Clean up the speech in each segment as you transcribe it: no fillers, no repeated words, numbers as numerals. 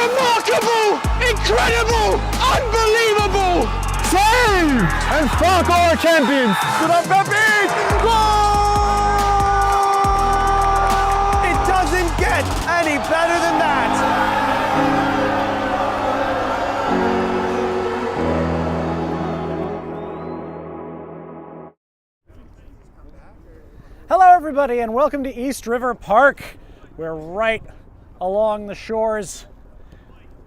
Remarkable! Incredible! Unbelievable! Save! And fuck our champions! It doesn't get any better than that! Hello everybody and welcome to East River Park. We're right along the shores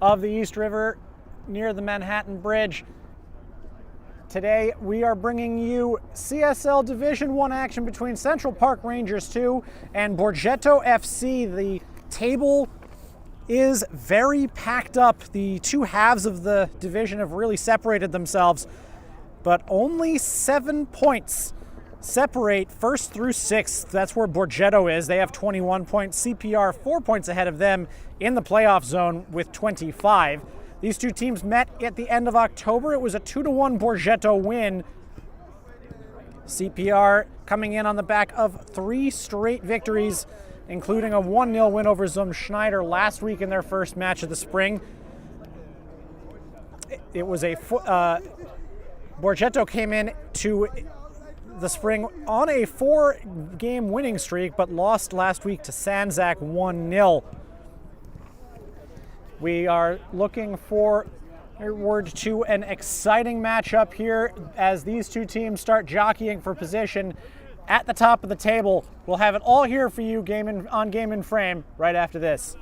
of the East River near the Manhattan Bridge. Today we are bringing you CSL Division I action between Central Park Rangers 2 and Borgetto FC. The table is very packed up. The two halves of the division have really separated themselves, but only 7 points separate first through sixth. That's where Borgetto is. They have 21 points. CPR 4 points ahead of them in the playoff zone with 25. These two teams met at the end of October. It was a 2-1 Borgetto win. CPR coming in on the back of 3 straight victories, including a 1-0 win over Zum Schneider last week in their first match of the spring. It was a Borgetto came in to the spring on a 4-game winning streak, but lost last week to Sanzak 1-0. We are looking forward to an exciting matchup here as these two teams start jockeying for position at the top of the table. We'll have it all here for you on Game in Frame right after this.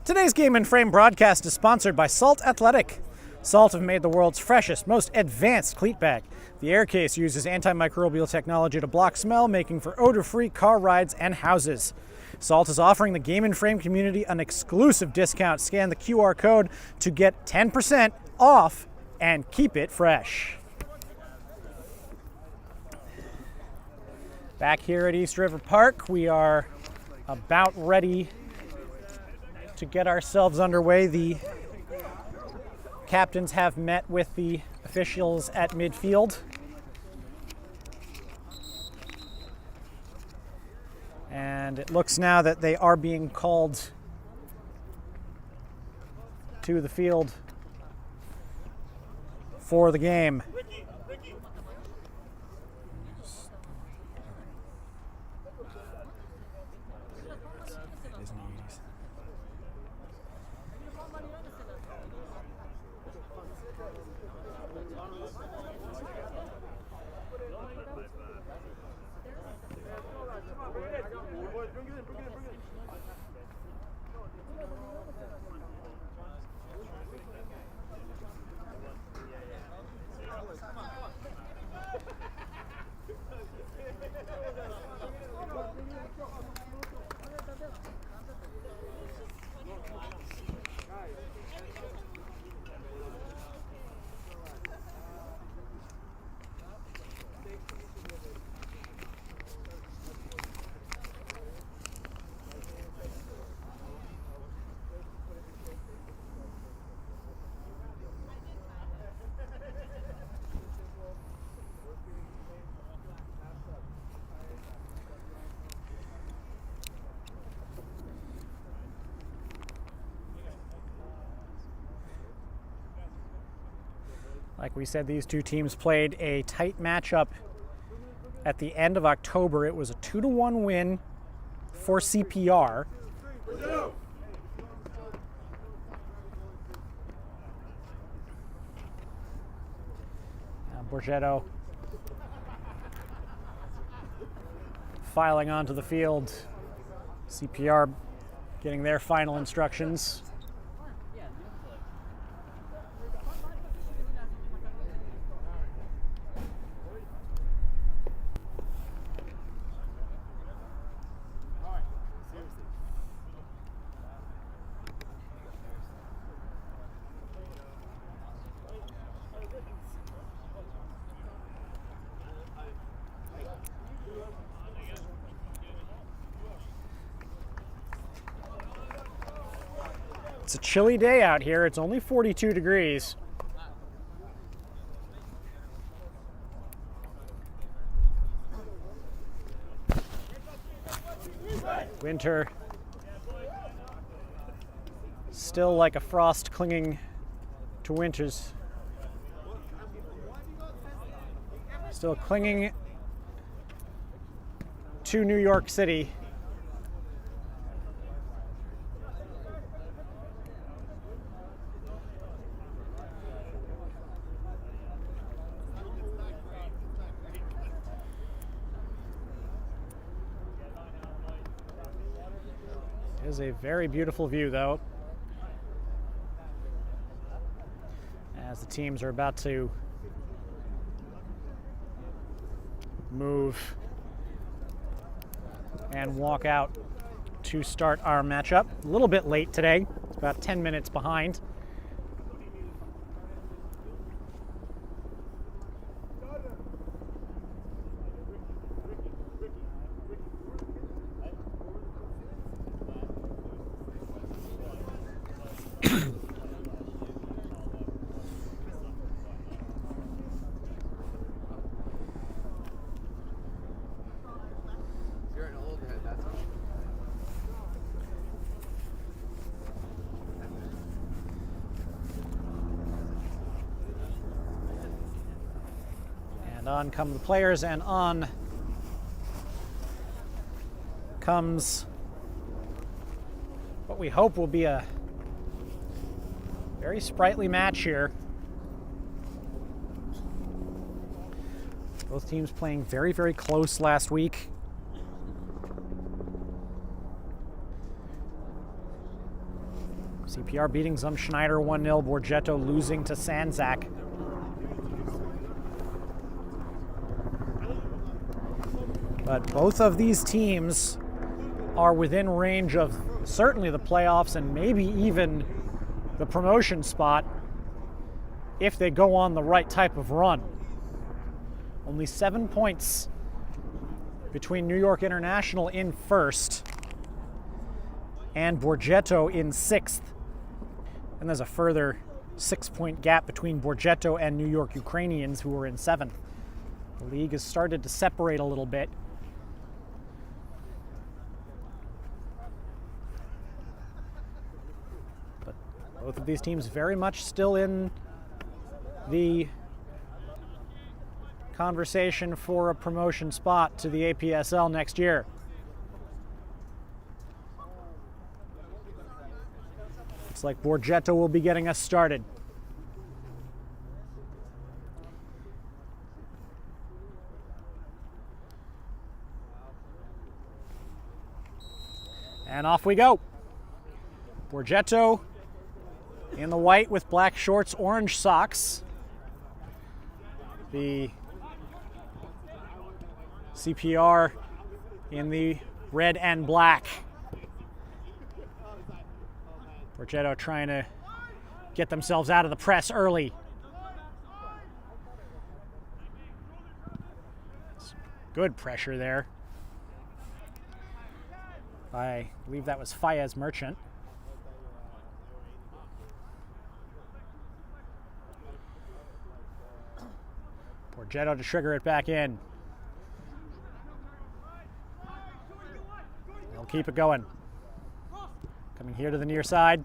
Today's Game and Frame broadcast is sponsored by Salt Athletic. Salt have made the world's freshest, most advanced cleat bag. The air case uses antimicrobial technology to block smell, making for odor-free car rides and houses. Salt is offering the Game and Frame community an exclusive discount. Scan the QR code to get 10% off and keep it fresh. Back here at East River Park, we are about ready to get ourselves underway. The captains have met with the officials at midfield. And it looks now that they are being called to the field for the game. Like we said, these two teams played a tight matchup at the end of October. It was a 2-1 win for CPR. Borgetto filing onto the field. CPR getting their final instructions. It's a chilly day out here. It's only 42 degrees. Winter still like a frost clinging to winters. Still clinging to New York City. It is a very beautiful view, though, as the teams are about to move and walk out to start our matchup. A little bit late today. It's about 10 minutes behind. And on come the players, and on comes what we hope will be a very sprightly match here. Both teams playing very, very close last week. CPR beating Schneider 1-0. Borgetto losing to Sanzak. But both of these teams are within range of certainly the playoffs and maybe even the promotion spot if they go on the right type of run. Only 7 points between New York International in first and Borgetto in sixth. And there's a further 6-point gap between Borgetto and New York Ukrainians, who are in seventh. The league has started to separate a little bit. But both of these teams very much still in the conversation for a promotion spot to the APSL next year. Looks like Borgetto will be getting us started. And off we go. Borgetto in the white with black shorts, orange socks. The CPR in the red and black. Borgetto trying to get themselves out of the press early. Good pressure there. I believe that was Fayez Merchant. Borgetto to trigger it back in. They'll keep it going. Coming here to the near side.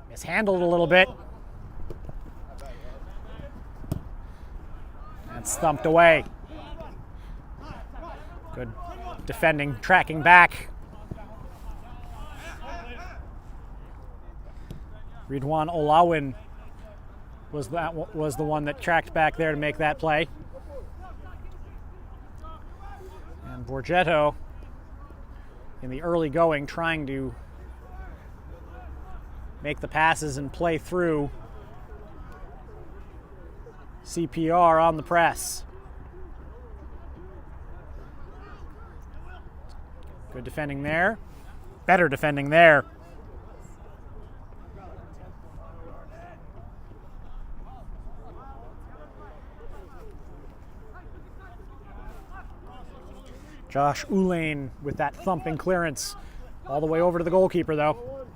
Mishandled a little bit. And thumped away. Good defending, tracking back. Ridwan Olawin was the one that tracked back there to make that play. And Borgetto in the early going trying to make the passes and play through CPR on the press. Good defending there. Better defending there. Josh Ulane with that thumping clearance all the way over to the goalkeeper, though.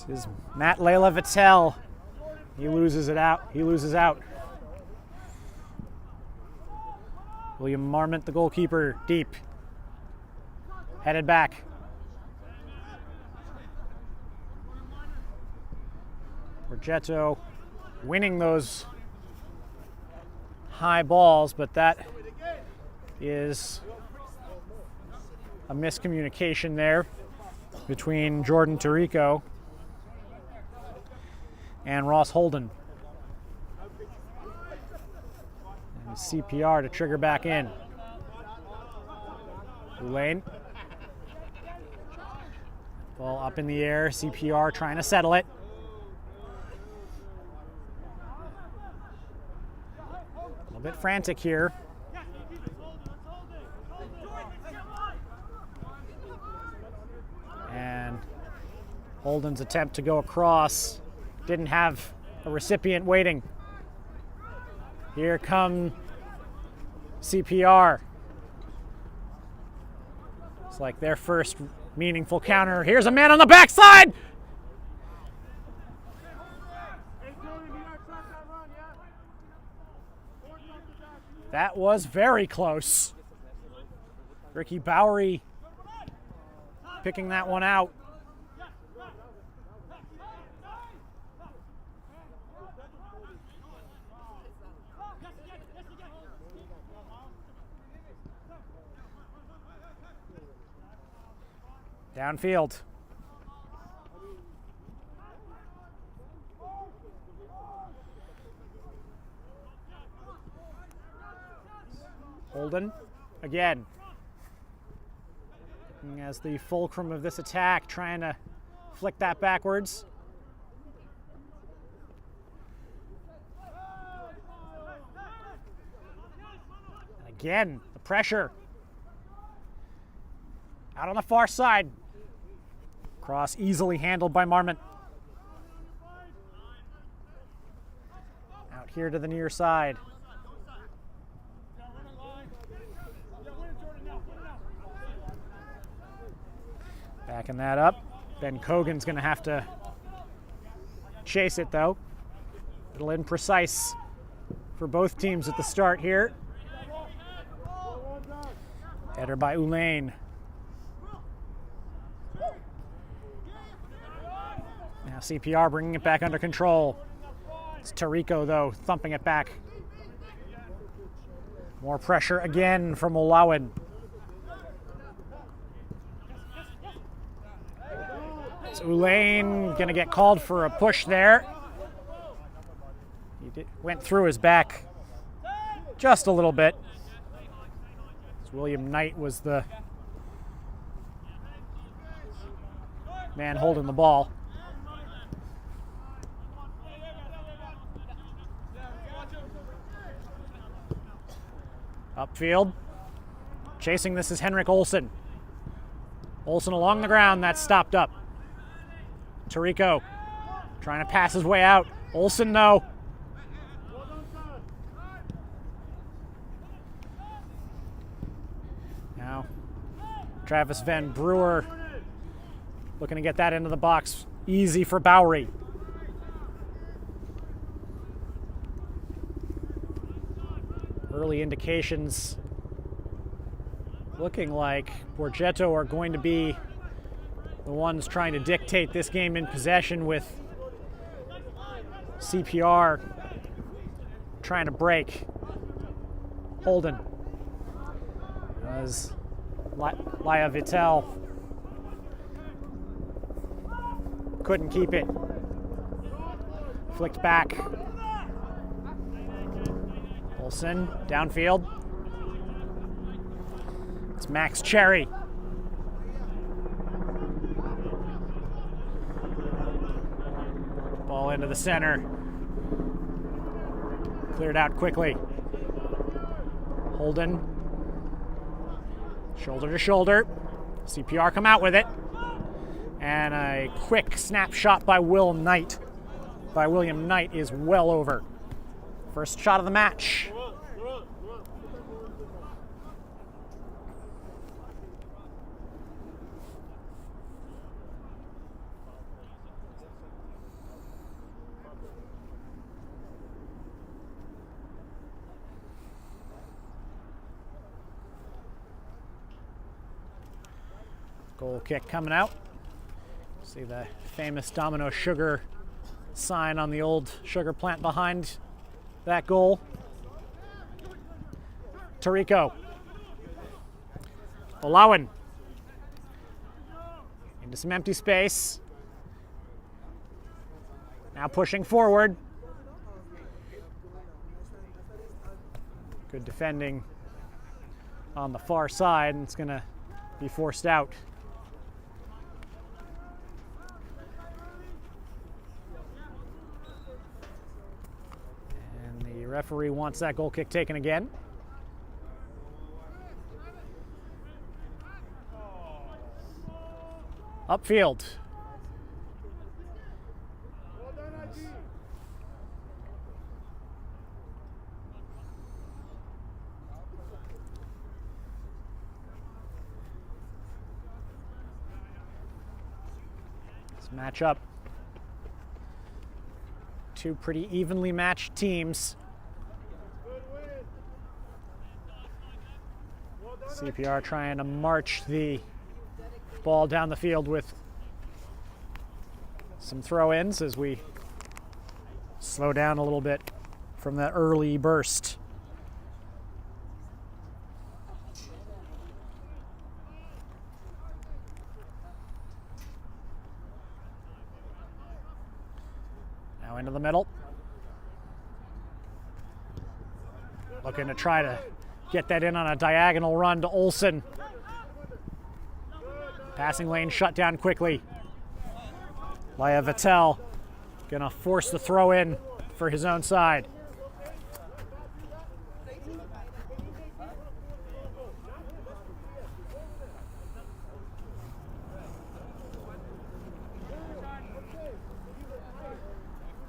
This is Matt Leila Vittel. He loses it out. He loses out. William Marmont, the goalkeeper, deep. Headed back. Borgetto winning those high balls, but that is a miscommunication there between Jordan Tarico and Ross Holden. And CPR to trigger back in. Ulane. Ball up in the air, CPR trying to settle it. A bit frantic here. And Holden's attempt to go across didn't have a recipient waiting. Here come CPR. It's like their first meaningful counter. Here's a man on the backside. That was very close. Ricky Bowery picking that one out. Downfield. Holden again. As the fulcrum of this attack, trying to flick that backwards. And again, the pressure. Out on the far side. Cross easily handled by Marmont. Out here to the near side. Backing that up. Ben Cogan's going to have to chase it, though. A little imprecise for both teams at the start here. Header by Ulaine. Now CPR bringing it back under control. It's Tariko, though, thumping it back. More pressure again from Olawan. So Ulaine going to get called for a push there. He went through his back just a little bit. As William Knight was the man holding the ball. Upfield. Chasing this is Henrik Olsen. Olsen along the ground, that's stopped up. Tariko trying to pass his way out. Olsen, no. Now, Travis Van Brewer looking to get that into the box. Easy for Bowery. Early indications looking like Borgetto are going to be the ones trying to dictate this game in possession, with CPR trying to break. Holden. As Laia Vittel couldn't keep it. Flicked back. Olsen, downfield. It's Max Cherry. Ball into the center. Cleared out quickly. Holden. Shoulder to shoulder. CPR come out with it. And a quick snapshot by William Knight is well over. First shot of the match. Goal kick coming out. See the famous Domino Sugar sign on the old sugar plant behind that goal. Tariko. Olawan. Into some empty space. Now pushing forward. Good defending on the far side, and it's going to be forced out. The referee wants that goal kick taken again. Upfield. This matchup. Two pretty evenly matched teams. CPR trying to march the ball down the field with some throw-ins as we slow down a little bit from that early burst. Now into the middle. Looking to try to get that in on a diagonal run to Olsen. Passing lane shut down quickly. Laya Vittel gonna force the throw in for his own side.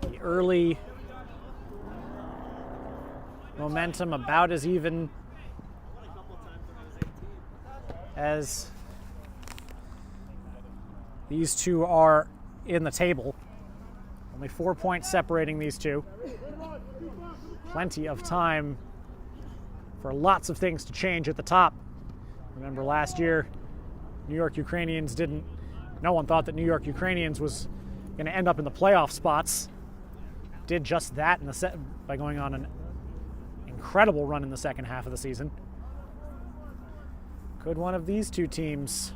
The early momentum about as even as these two are in the table. Only 4 points separating these two. Plenty of time for lots of things to change at the top. Remember last year, New York Ukrainians no one thought that New York Ukrainians was going to end up in the playoff spots. Did just that by going on an incredible run in the second half of the season. Could one of these two teams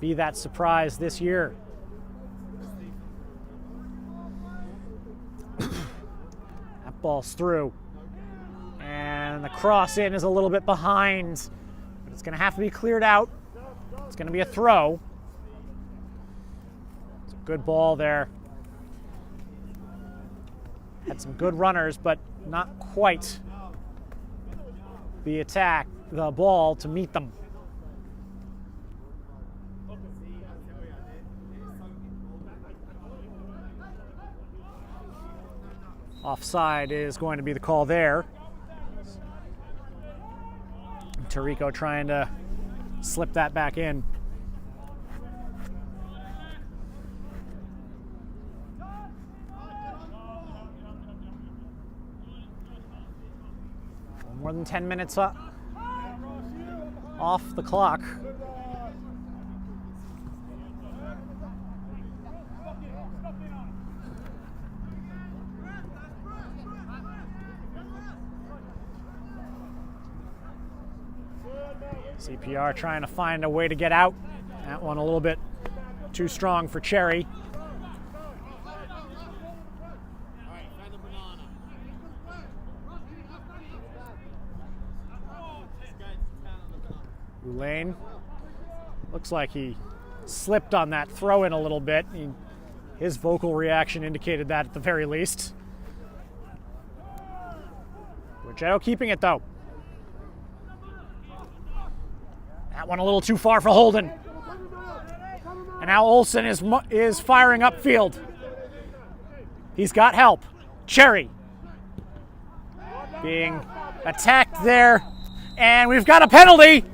be that surprise this year? That ball's through. And the cross in is a little bit behind, but it's going to have to be cleared out. It's going to be a throw. It's a good ball there. Had some good runners, but not quite the ball to meet them. Offside is going to be the call there. Tirico trying to slip that back in. More than 10 minutes off the clock. CPR trying to find a way to get out. That one a little bit too strong for Cherry. Lane looks like he slipped on that throw in a little bit. His vocal reaction indicated that at the very least. Borgetto keeping it though. That one a little too far for Holden. And now Olsen is firing upfield. He's got help. Cherry being attacked there. And we've got a penalty.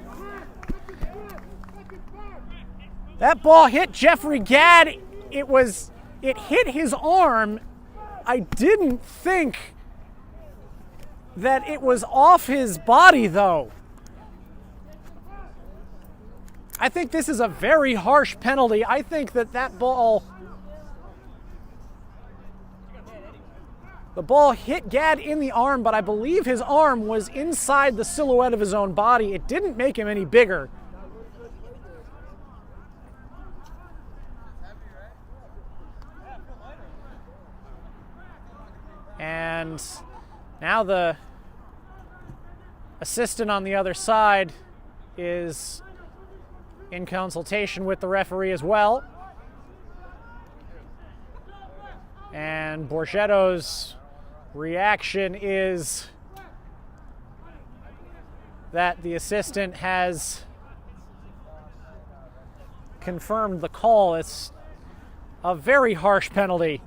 That ball hit Jeffrey Gadd. It hit his arm. I didn't think that it was off his body though. I think this is a very harsh penalty. I think that ball, the ball hit Gadd in the arm, but I believe his arm was inside the silhouette of his own body. It didn't make him any bigger. And now the assistant on the other side is in consultation with the referee as well. And Borgetto's reaction is that the assistant has confirmed the call. It's a very harsh penalty.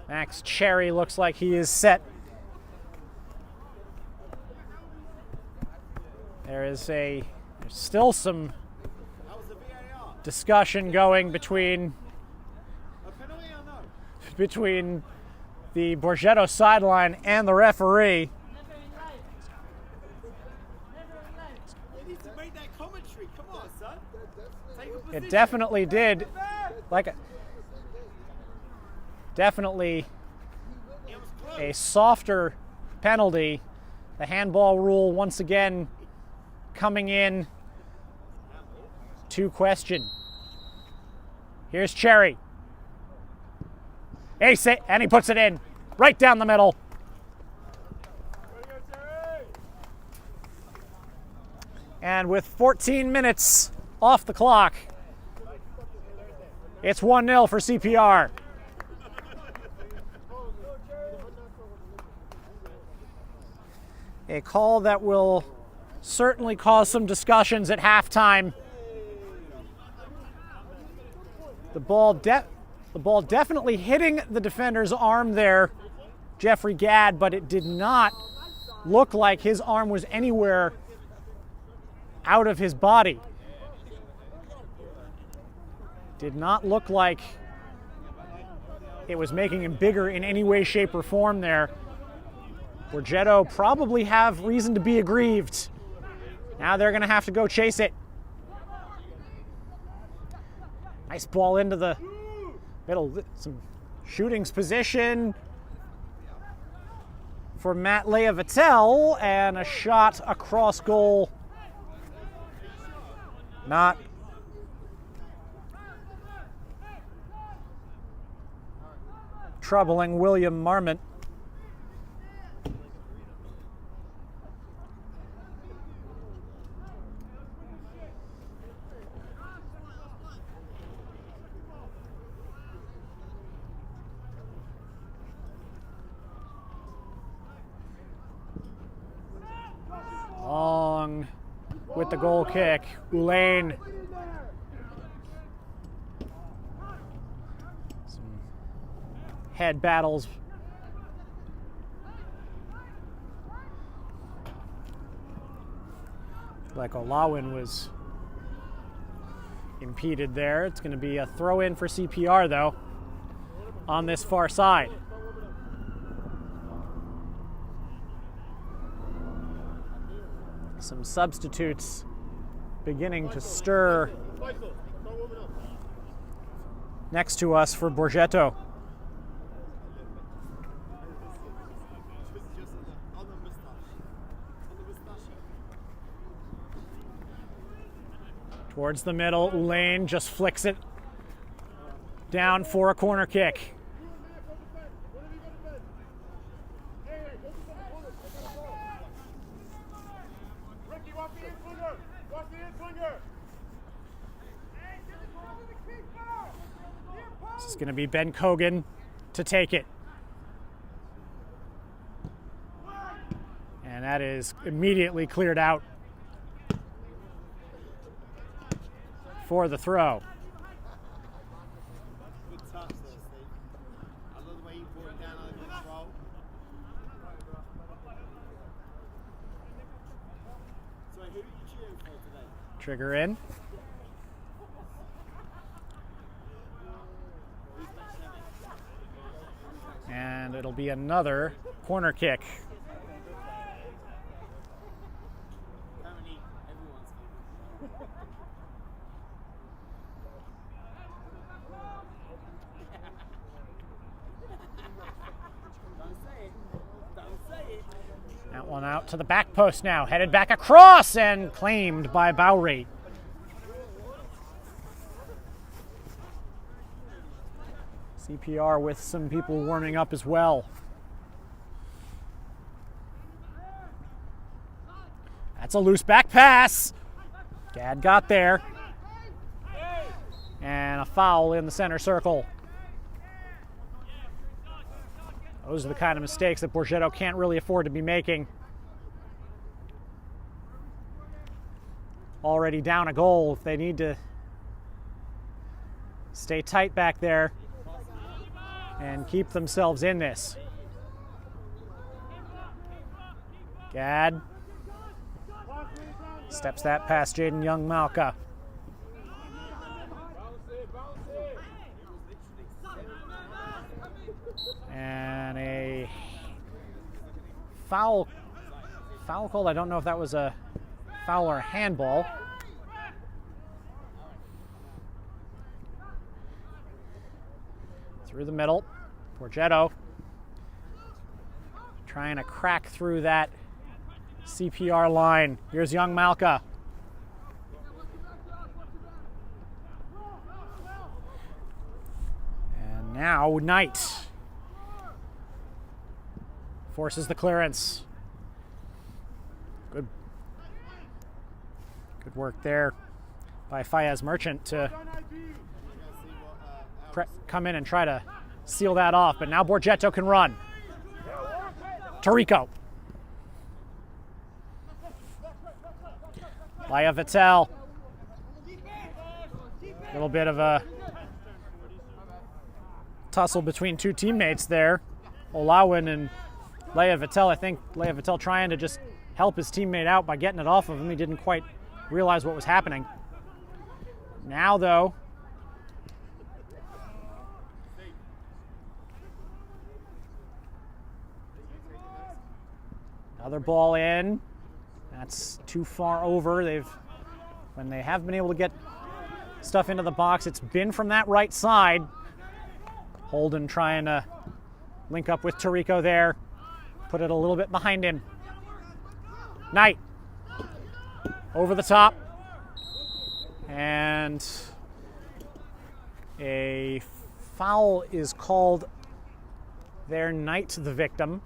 Max Cherry looks like he is set. There's still some discussion going between the Borgetto sideline and the referee. It definitely did. Definitely a softer penalty. The handball rule once again coming in to question. Here's Cherry. Ace it, and he puts it in. Right down the middle. And with 14 minutes off the clock, it's 1-0 for CPR. A call that will certainly cause some discussions at halftime. The ball definitely hitting the defender's arm there, Jeffrey Gadd, but it did not look like his arm was anywhere out of his body. Did not look like it was making him bigger in any way, shape, or form there. Borgetto probably have reason to be aggrieved. Now they're going to have to go chase it. Nice ball into the middle. Some shooting's position for Matt Leavitel, and a shot across goal. Not troubling William Marmont. Long with the goal kick. Ulaine. Some head battles. Like Olawin was impeded there. It's going to be a throw in for CPR though on this far side. Some substitutes beginning to stir next to us for Borgetto. Towards the middle, Ulaine just flicks it down for a corner kick. This is going to be Ben Cogan to take it. And that is immediately cleared out for the throw. Good touch there, Steve. I love the way you brought it down over the roll. So who are you cheering for today? Trigger in. And it'll be another corner kick. Apparently everyone's Don't say it. Don't say it. That one out to the back post now. Headed back across and claimed by Bowery. CPR with some people warming up as well. That's a loose back pass. Gadd got there. And a foul in the center circle. Those are the kind of mistakes that Borgetto can't really afford to be making. Already down a goal. If they need to stay tight back there and keep themselves in this. Gadd steps that past Jaden Young-Malka. And a foul call. I don't know if that was a foul or a handball. Through the middle, Borgetto trying to crack through that CPR line. Here's Young-Malka. Now Knight forces the clearance. Good work there by Fayez Merchant to come in and try to seal that off. But now Borgetto can run. Tarico. Laia Vittel. A little bit of a tussle between two teammates there. Olawin and Laia Vittel. I think Laia Vittel trying to just help his teammate out by getting it off of him. He didn't quite realize what was happening. Now, though, another ball in. That's too far over. When they have been able to get stuff into the box, it's been from that right side. Holden trying to link up with Tarico there. Put it a little bit behind him. Knight. Over the top. And a foul is called there. Knight, the victim.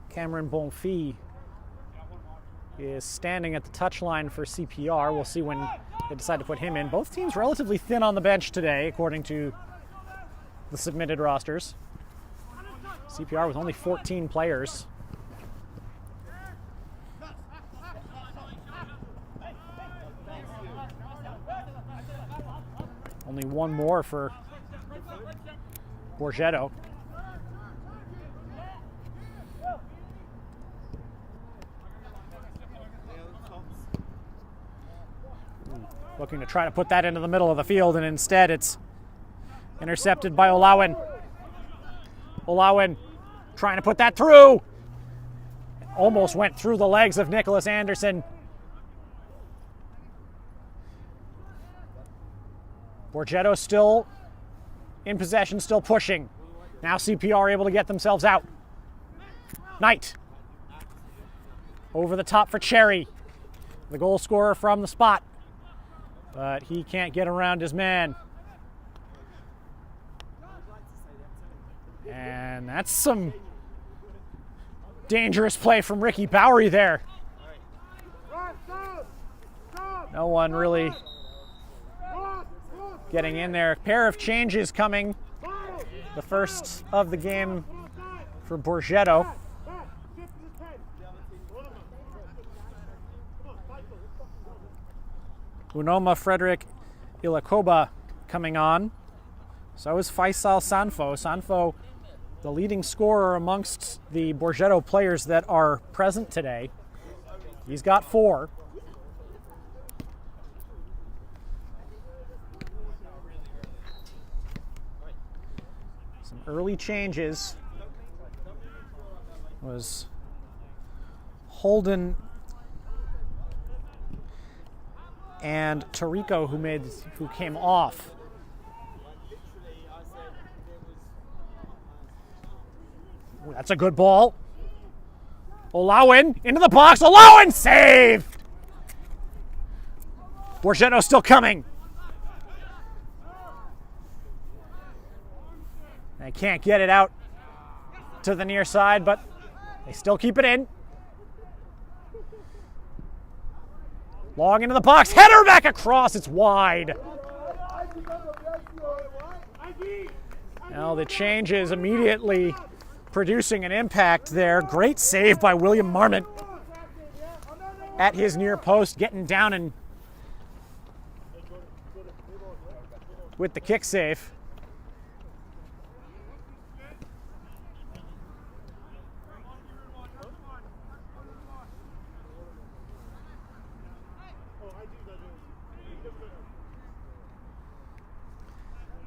Cameron Bonfils is standing at the touchline for CPR. We'll see when they decide to put him in. Both teams relatively thin on the bench today, according to the submitted rosters. CPR with only 14 players. Only one more for Borgetto. Looking to try to put that into the middle of the field, and instead it's intercepted by Olawin. Olawin trying to put that through. Almost went through the legs of Nicholas Anderson. Borgetto still in possession, still pushing. Now CPR able to get themselves out. Knight. Over the top for Cherry, the goal scorer from the spot. But he can't get around his man. And that's some dangerous play from Ricky Bowery there. No one really getting in there. A pair of changes coming. The first of the game for Borgetto. Unoma Frederick Ilakoba coming on. So is Faisal Sanfo. Sanfo, the leading scorer amongst the Borgetto players that are present today. He's got 4. Some early changes was Holden and Tarico who came off. Ooh, that's a good ball. Olawin into the box. Olawin saved. Borgetto still coming. They can't get it out to the near side, but they still keep it in. Long into the box, header back across, it's wide. Now the changes immediately producing an impact there. Great save by William Marmot at his near post, getting down and with the kick save.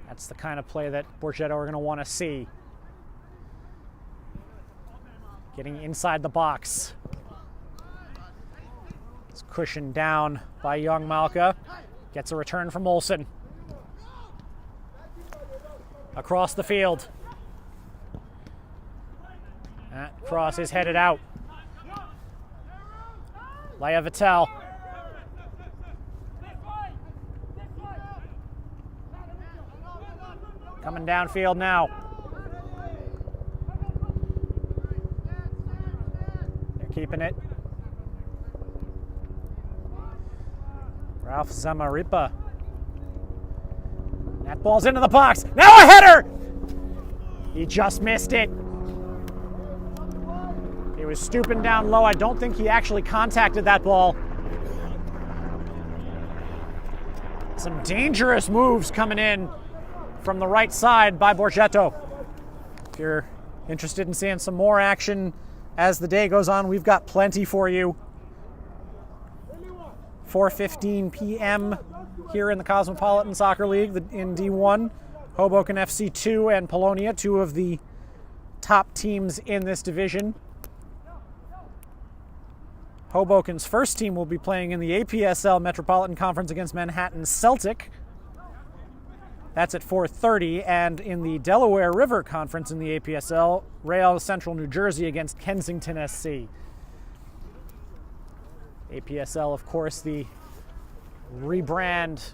That's the kind of play that Borgetto are going to want to see. Getting inside the box. It's cushioned down by Young Malka. Gets a return from Olsen. Across the field. That cross is headed out. Laia Vittel. Coming downfield now. They're keeping it. Ralph Zamaripa. That ball's into the box. Now a header! He just missed it. He was stooping down low. I don't think he actually contacted that ball. Some dangerous moves coming in from the right side by Borgetto. If you're interested in seeing some more action as the day goes on, we've got plenty for you. 4:15 p.m. here in the Cosmopolitan Soccer League in D1. Hoboken FC 2 and Polonia, two of the top teams in this division. Hoboken's first team will be playing in the APSL Metropolitan Conference against Manhattan Celtic. That's at 4:30, and in the Delaware River Conference in the APSL, Real Central New Jersey against Kensington SC. APSL, of course, the rebrand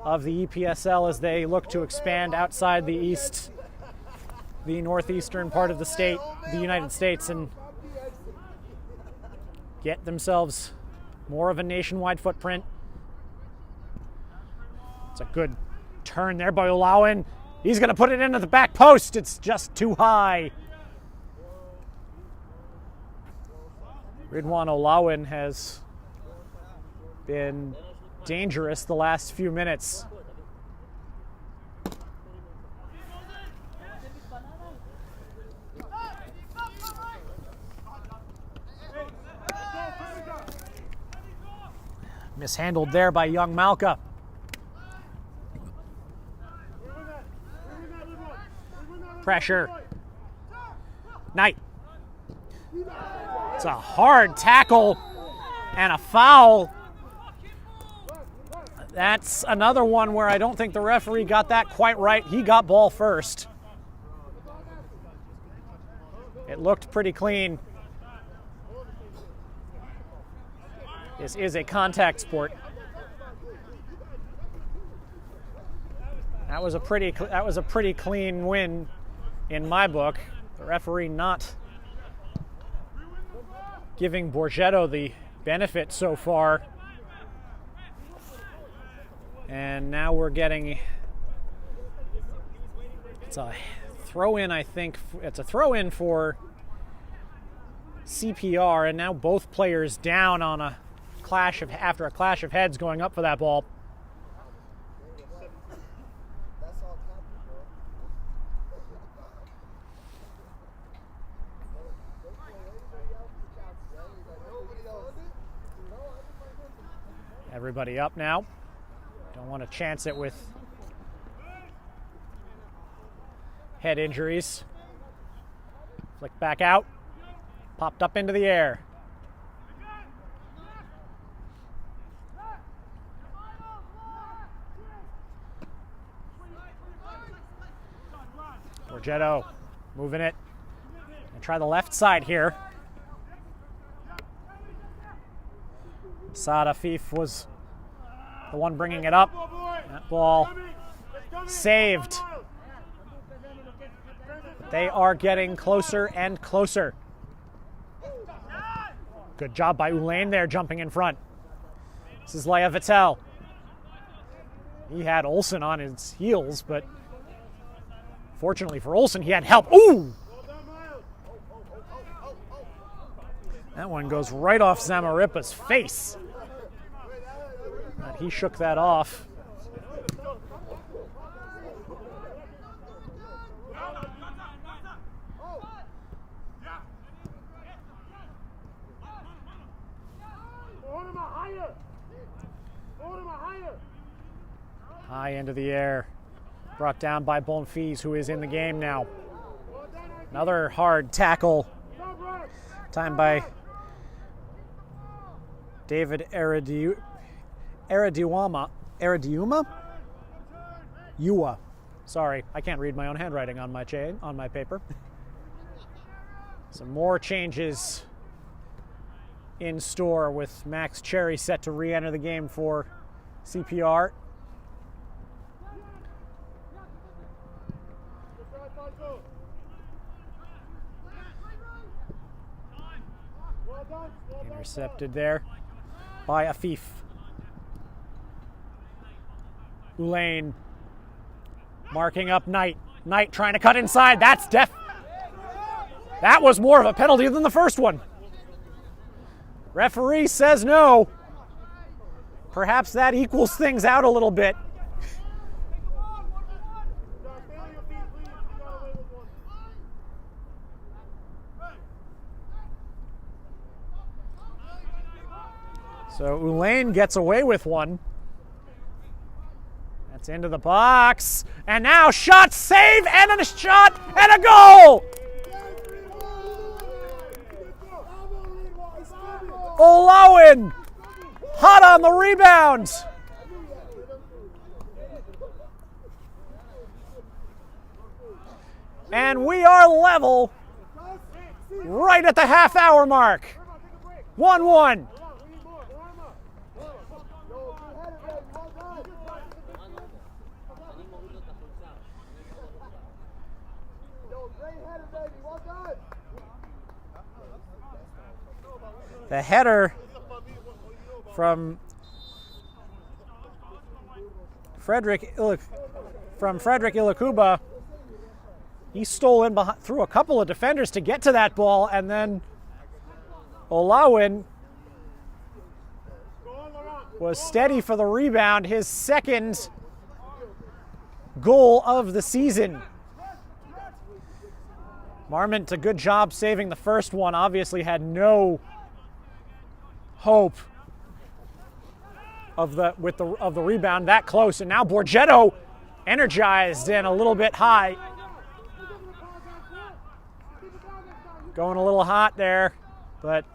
of the EPSL as they look to expand outside the northeastern part of the state, the United States, and get themselves more of a nationwide footprint. It's a good turn there by Olawen. He's going to put it into the back post. It's just too high. Ridwan Olawen has been dangerous the last few minutes. Mishandled there by young Malka. Pressure. Knight. It's a hard tackle and a foul. That's another one where I don't think the referee got that quite right. He got ball first. It looked pretty clean. This is a contact sport. That was a pretty clean win in my book. The referee not giving Borgetto the benefit so far. And now we're getting, it's a throw-in, I think. It's a throw-in for CPR, and now both players down on after a clash of heads going up for that ball. Everybody up now. Don't want to chance it with head injuries. Flick back out. Popped up into the air. Borgetto moving it. And try the left side here. Sada Fif was the one bringing it up. That ball saved. They are getting closer and closer. Good job by Ulaine there, jumping in front. This is Leia Vittel. He had Olsen on his heels, but fortunately for Olsen, he had help. Ooh! That one goes right off Zamaripa's face. But he shook that off. High into the air. Brought down by Bonfils, who is in the game now. Another hard tackle. Time by David Erediuma? Ewa. Sorry, I can't read my own handwriting on my paper. Some more changes in store with Max Cherry set to re-enter the game for CPR. Intercepted there by Afif. Ulaine marking up Knight. Knight trying to cut inside. That was more of a penalty than the first one. Referee says no. Perhaps that equals things out a little bit. So Ulaine gets away with one. That's into the box. And now shot, save, and a shot, and a goal! Olawen, hot on the rebound. And we are level right at the half-hour mark. 1-1. The header from Frederick Ilakuba, he stole in through a couple of defenders to get to that ball, and then Olawen was steady for the rebound, his second goal of the season. Marmont, a good job saving the first one, obviously had no hope of the rebound that close, and now Borgetto energized and a little bit high. Going a little hot there, but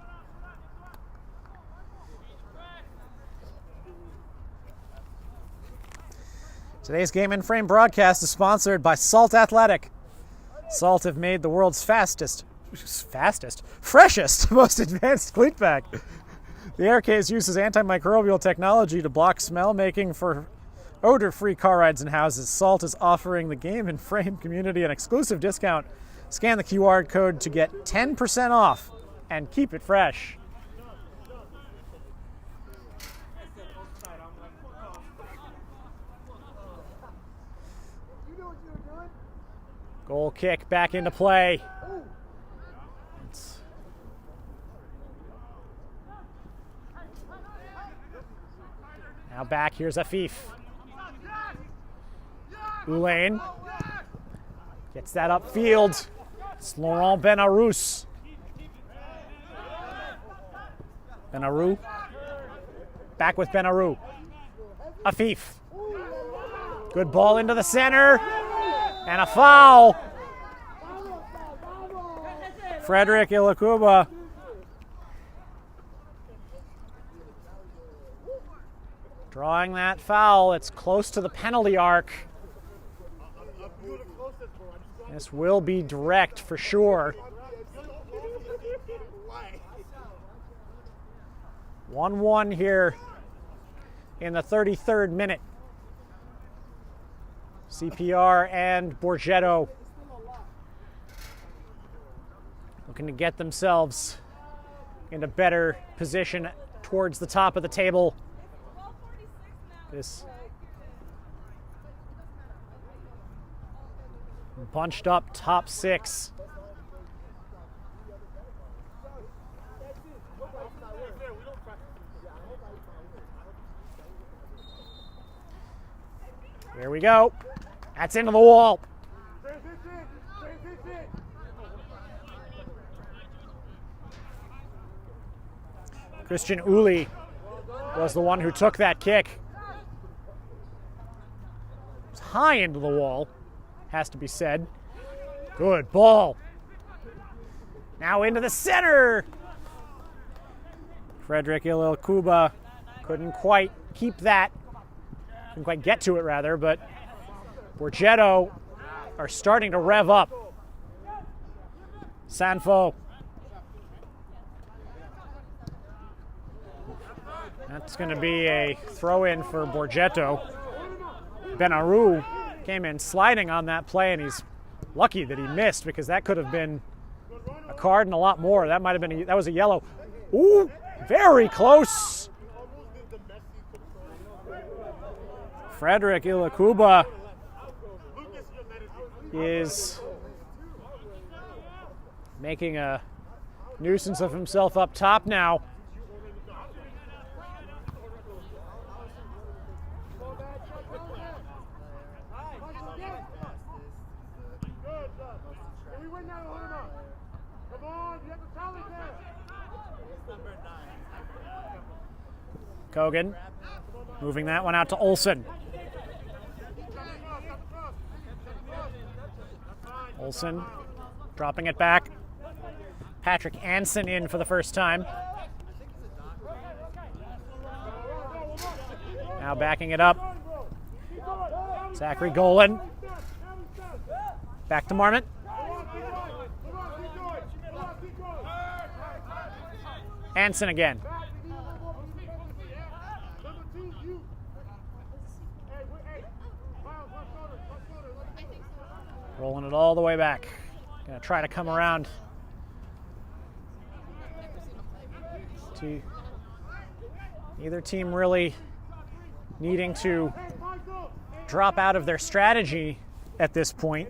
today's Game in Frame broadcast is sponsored by Salt Athletic. Salt have made the world's freshest, most advanced cleat pack. The air case uses antimicrobial technology to block smell, making for odor-free car rides and houses. Salt is offering the Game in Frame community an exclusive discount. Scan the QR code to get 10% off and keep it fresh. Goal kick back into play. Now back, here's Afif. Ulaine gets that upfield. It's Laurent Benarous. Benarou. Back with Benarou. Afif. Good ball into the center. And a foul. Frederick Ilakuba. Drawing that foul. It's close to the penalty arc. This will be direct for sure. 1-1 here in the 33rd minute. CPR and Borgetto looking to get themselves in a better position towards the top of the table. This bunched up top six. Here we go. That's into the wall. Christian Uli was the one who took that kick. It's high into the wall, has to be said. Good ball. Now into the center. Frederick Ilakuba couldn't quite keep that. Couldn't quite get to it, rather, but Borgetto are starting to rev up. Sanfo. That's going to be a throw-in for Borgetto. Benarou came in sliding on that play, and he's Lucky that he missed, because that could have been a card and a lot more. That might have been that was a yellow. Ooh, very close. Frederick Ilakuba is making a nuisance of himself up top now. Kogan moving that one out to Olsen. Olsen dropping it back. Patrick Anson in for the first time. Now backing it up. Zachary Golan. Back to Marmot. Anson again. Rolling it all the way back. Gonna try to come around to either team really needing to drop out of their strategy at this point.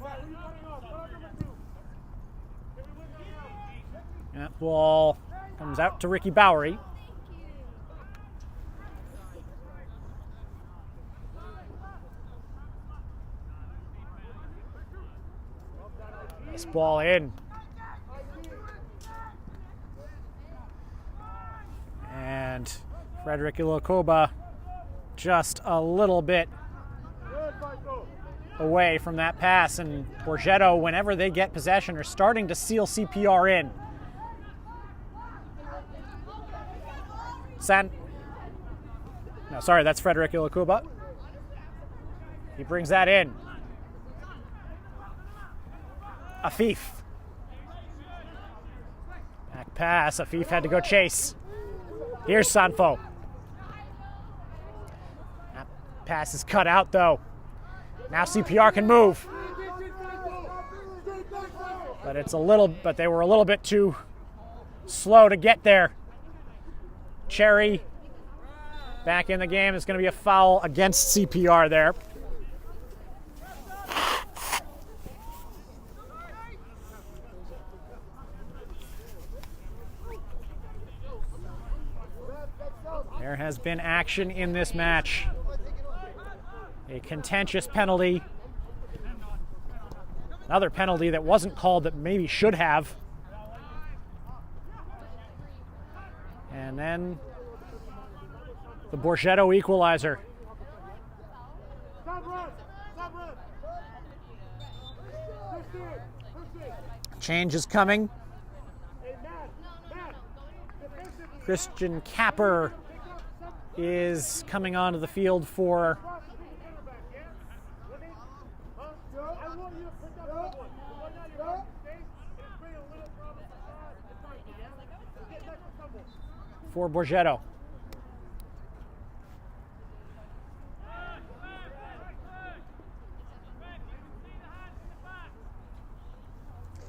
That ball comes out to Ricky Bowery. This ball in. And Frederick Ilakoba just a little bit away from that pass. And Borgetto, whenever they get possession, are starting to seal CPR in. No, sorry, that's Frederick Ilakuba. He brings that in. Afif. Back pass. Afif had to go chase. Here's Sanfo. That pass is cut out though. Now CPR can move. But they were a little bit too slow to get there. Cherry back in the game. It's going to be a foul against CPR there. There has been action in this match. A contentious penalty. Another penalty that wasn't called that maybe should have. And then the Borgetto equalizer. Change is coming. Christian Capper is coming onto the field for Borgetto.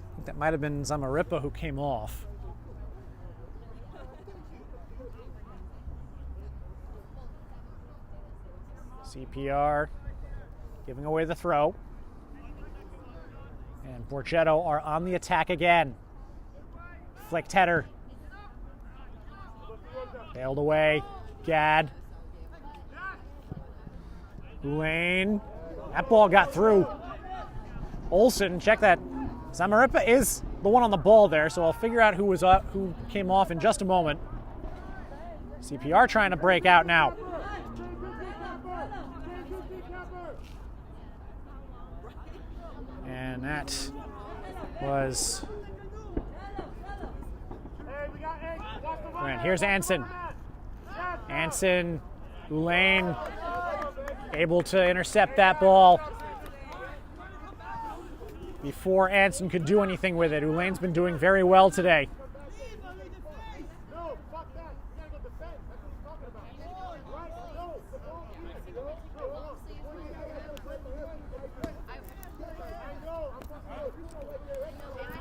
I think that might have been Zamaripa who came off. CPR giving away the throw. And Borgetto are on the attack again. Flicked header. Bailed away. Gadd. Lane. That ball got through. Olsen, check that. Zamaripa is the one on the ball there, so I'll figure out who came off in just a moment. CPR trying to break out now. And that was... And here's Anson. Anson, Lane, able to intercept that ball before Anson could do anything with it. Ulane's been doing very well today.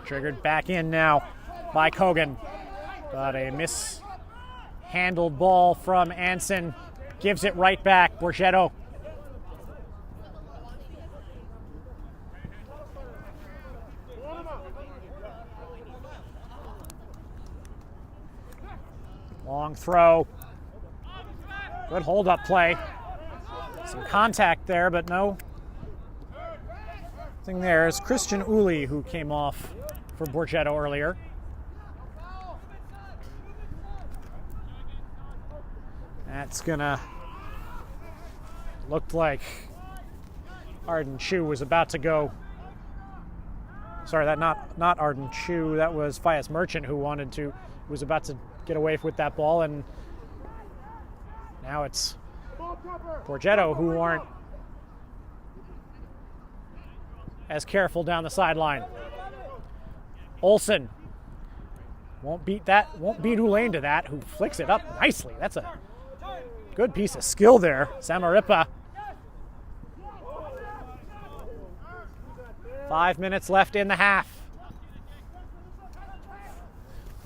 Triggered back in now by Kogan. But a mishandled ball from Anson gives it right back. Borgetto. Long throw. Good hold-up play. Some contact there, but no thing there. Is Christian Uli, who came off for Borgetto earlier. That's gonna looked like Arden Chu was about to go. Sorry, that not Arden Chu. That was Fias Merchant who was about to get away with that ball, and now it's Borgetto who aren't as careful down the sideline. Olsen won't beat Ulaine to that, who flicks it up nicely. That's a good piece of skill there. Samaripa. 5 minutes left in the half.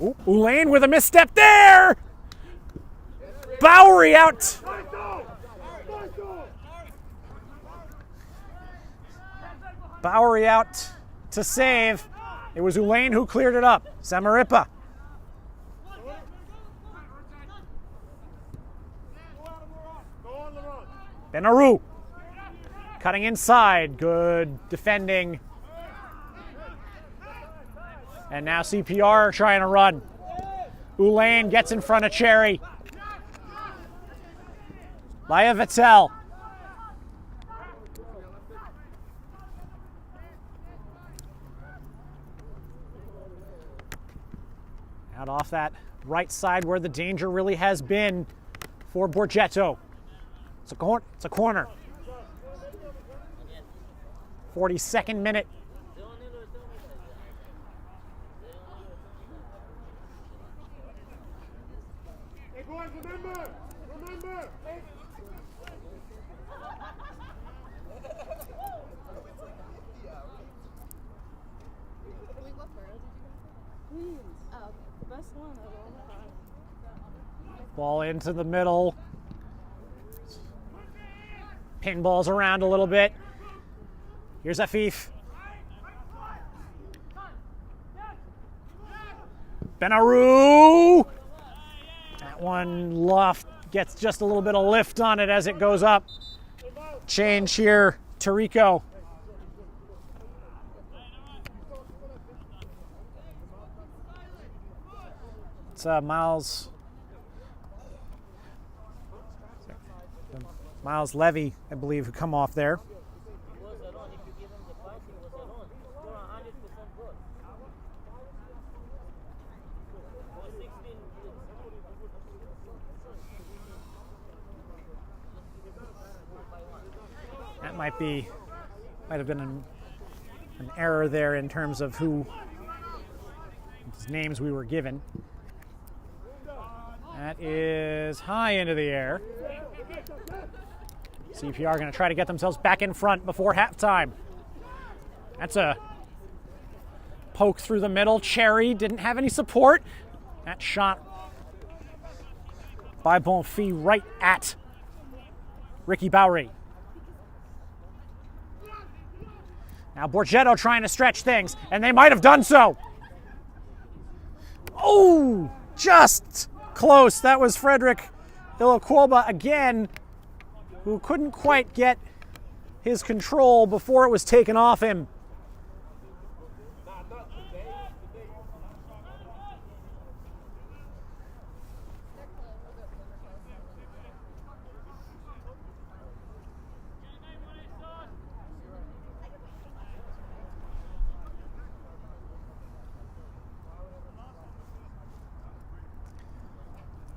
Ooh, Ulaine with a misstep there! Bowery out! Bowery out to save. It was Ulaine who cleared it up. Samaripa. Benaru cutting inside. Good defending. And now CPR trying to run. Ulaine gets in front of Cherry. Laya Vittel. Out off that right side where the danger really has been for Borgetto. It's a corner. 42nd minute. Hey boys, remember! Ball into the middle. Pinballs around a little bit. Here's Afif. Benaru! That one gets just a little bit of lift on it as it goes up. Change here to Rico. It's Miles Levy, I believe, who come off there. That might have been an error there in terms of whose names we were given. That is high into the air. CPR going to try to get themselves back in front before halftime. That's a poke through the middle. Cherry didn't have any support. That shot by Bonfils right at Ricky Bowery. Now Borgetto trying to stretch things, and they might have done so. Oh, just close. That was Frederick Iloquoba again, who couldn't quite get his control before it was taken off him.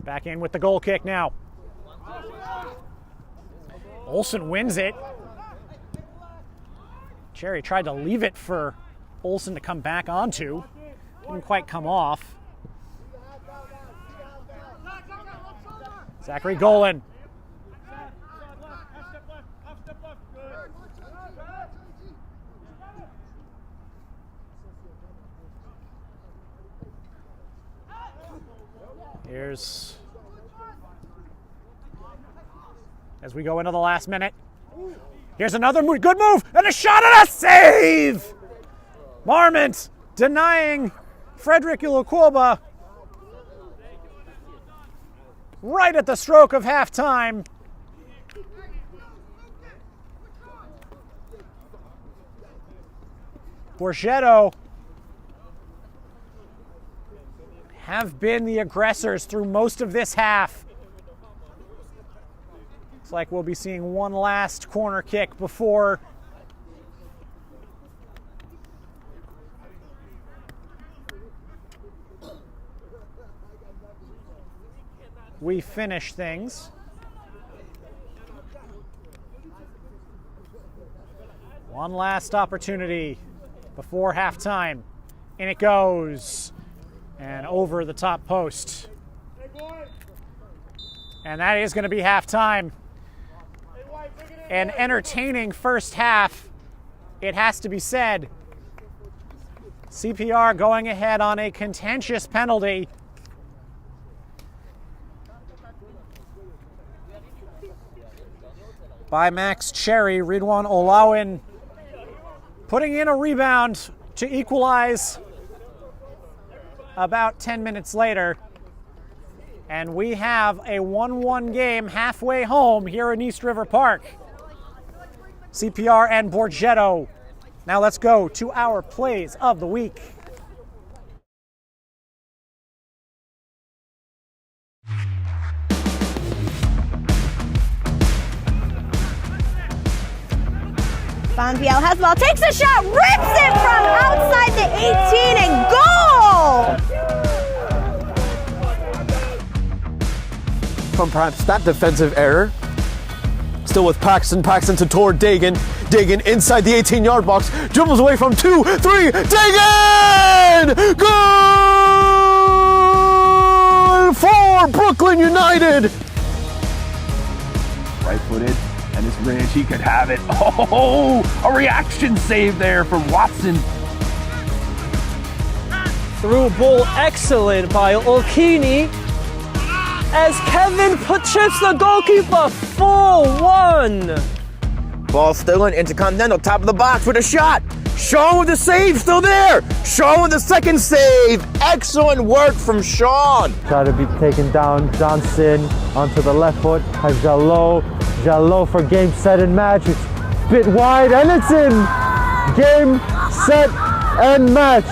Back in with the goal kick now. Olsen wins it. Cherry tried to leave it for Olsen to come back onto. Didn't quite come off. Zachary Golan. Here's, as we go into the last minute, here's another move, good move, and a shot and a save! Marmont denying Frederick Uluquoba right at the stroke of halftime. Borgetto have been the aggressors through most of this half. Looks like we'll be seeing one last corner kick before we finish things. One last opportunity before halftime. In it goes. And over the top post. And that is going to be halftime. An entertaining first half, it has to be said. CPR going ahead on a contentious penalty. By Max Cherry, Ridwan Olawin putting in a rebound to equalize about 10 minutes later. And we have a 1-1 game halfway home here in East River Park. CPR and Borgetto. Now let's go to our plays of the week. Bonfiel has the ball, takes a shot, rips it from outside the 18 and goal! From perhaps that defensive error. Still with Paxton. Paxton to toward Dagan. Dagan inside the 18-yard box. Dribbles away from 2, 3. Dagan! Goal for Brooklyn United! Right-footed, and this Rich, he could have it. Oh, a reaction save there from Watson. Through ball excellent by Olkini as Kevin chips the goalkeeper 4-1. Ball still in, Intercontinental, top of the box with a shot. Sean with the save, still there. Sean with the second save. Excellent work from Sean. Try to be taken down. Johnson onto the left foot. Has Jalot. Jalot for game, set, and match. It's a bit wide, and it's in. Game, set, and match.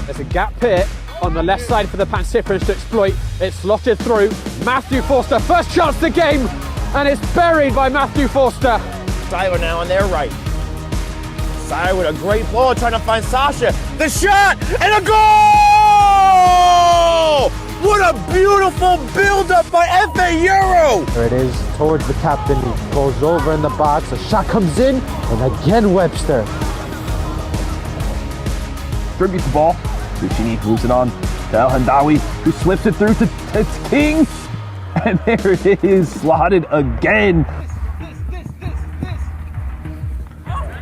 There's a gap here on the left side for the Pacificans to exploit. It's slotted through. Matthew Forster, first chance of the game, and it's buried by Matthew Forster. Tyler now on their right. Sire with a great ball, trying to find Sasha. The shot, and a goal! What a beautiful build-up by F.A. Euro! There it is, towards the captain. He goes over in the box. A shot comes in, and again Webster. Distributes the ball. Lucchini moves it on to El Handawi, who slips it through to King. And there it is, slotted again.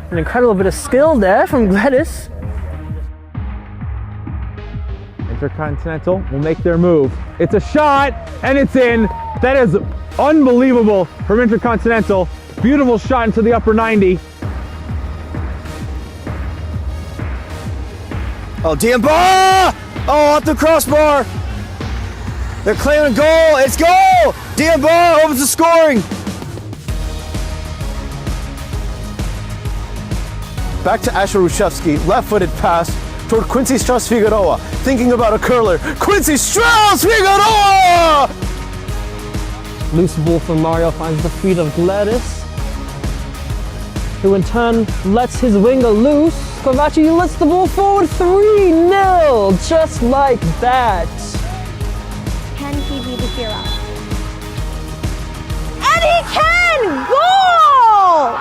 An incredible bit of skill there from Gladys. Intercontinental will make their move. It's a shot, and it's in. That is unbelievable from Intercontinental. Beautiful shot into the upper 90. Oh, Diamba! Oh, off the crossbar. They're claiming goal. It's goal! Diamba opens the scoring. Back to Asher Rushevsky, left-footed pass toward Quincy Strauss-Figueroa. Thinking about a curler. Quincy Strauss-Figueroa! Loose ball from Mario finds the feet of Gladys, who in turn lets his winger loose. Kovaci lets the ball forward 3-0, just like that. Can he be the hero? And he can! Goal!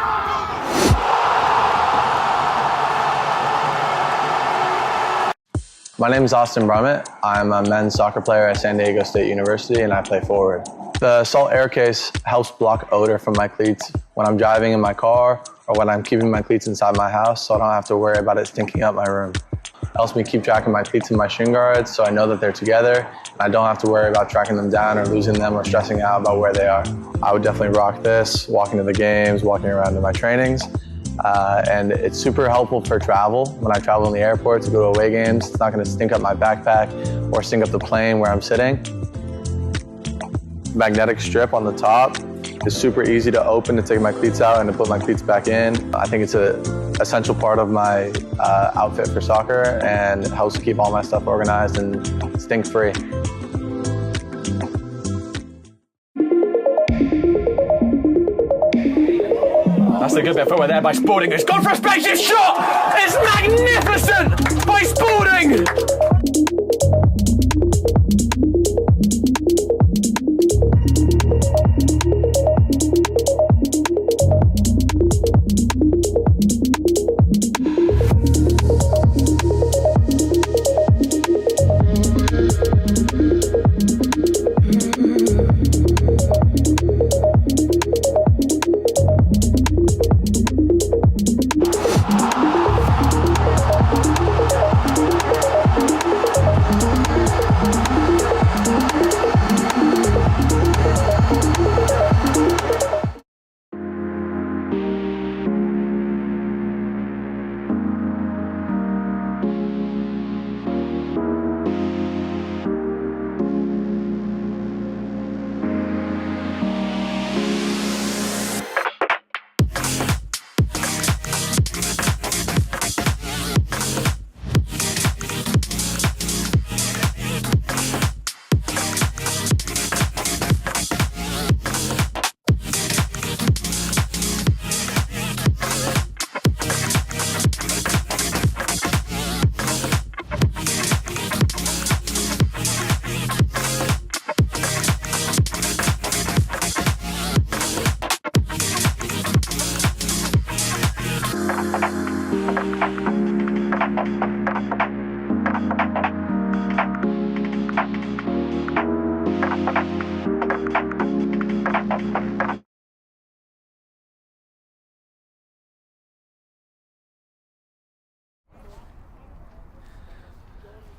My name is Austin Brummett. I'm a men's soccer player at San Diego State University, and I play forward. The Salt Air Case helps block odor from my cleats when I'm driving in my car or when I'm keeping my cleats inside my house, so I don't have to worry about it stinking up my room. helps me keep track of my cleats and my shin guards so I know that they're together. And I don't have to worry about tracking them down or losing them or stressing out about where they are. I would definitely rock this, walking to the games, walking around to my trainings. And it's super helpful for travel. When I travel in the airport to go to away games, it's not going to stink up my backpack or stink up the plane where I'm sitting. Magnetic strip on the top is super easy to open to take my cleats out and to put my cleats back in. I think it's an essential part of my outfit for soccer, and it helps keep all my stuff organized and stink-free. That's a good bit of footwear there by Sporting. It's gone for a spacious shot! It's magnificent by Sporting!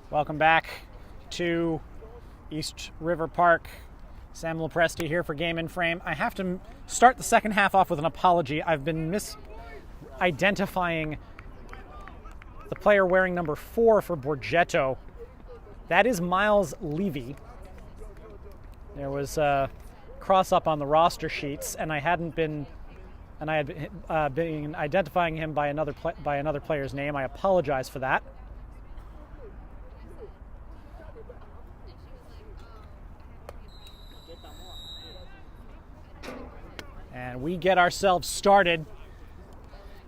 Welcome back to East River Park. Sam Lopresti here for Game in Frame. I have to start the second half off with an apology. I've been misidentifying the player wearing number 4 for Borgetto. That is Miles Levy. There was a cross up on the roster sheets, and I had been identifying him by another player's name. I apologize for that. And we get ourselves started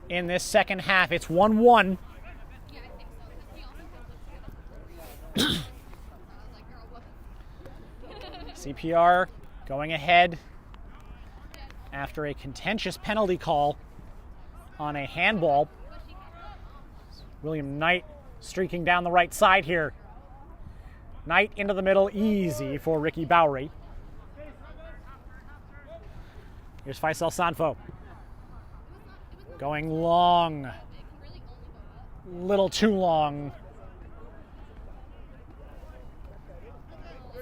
in this second half. It's 1-1. CPR going ahead after a contentious penalty call on a handball. William Knight streaking down the right side here. Knight into the middle, easy for Ricky Bowery. Here's Faisal Sanfo. Going long. Little too long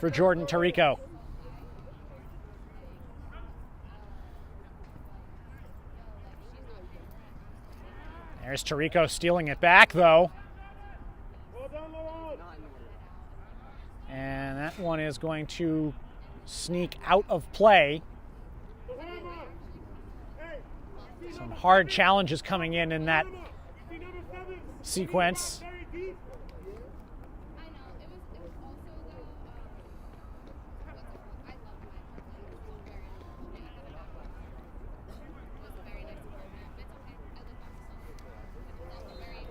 for Jordan Tarico. There's Tarico stealing it back, though. And that one is going to sneak out of play. Some hard challenges coming in that sequence.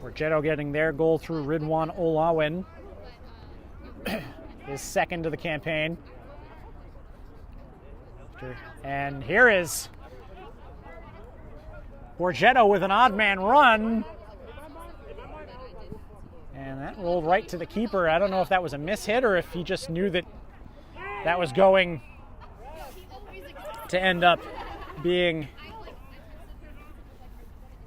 Borgetto getting their goal through Ridwan Olawin. His second of the campaign. And here is Borgetto with an odd man run. And that rolled right to the keeper. I don't know if that was a mishit or if he just knew that that was going to end up being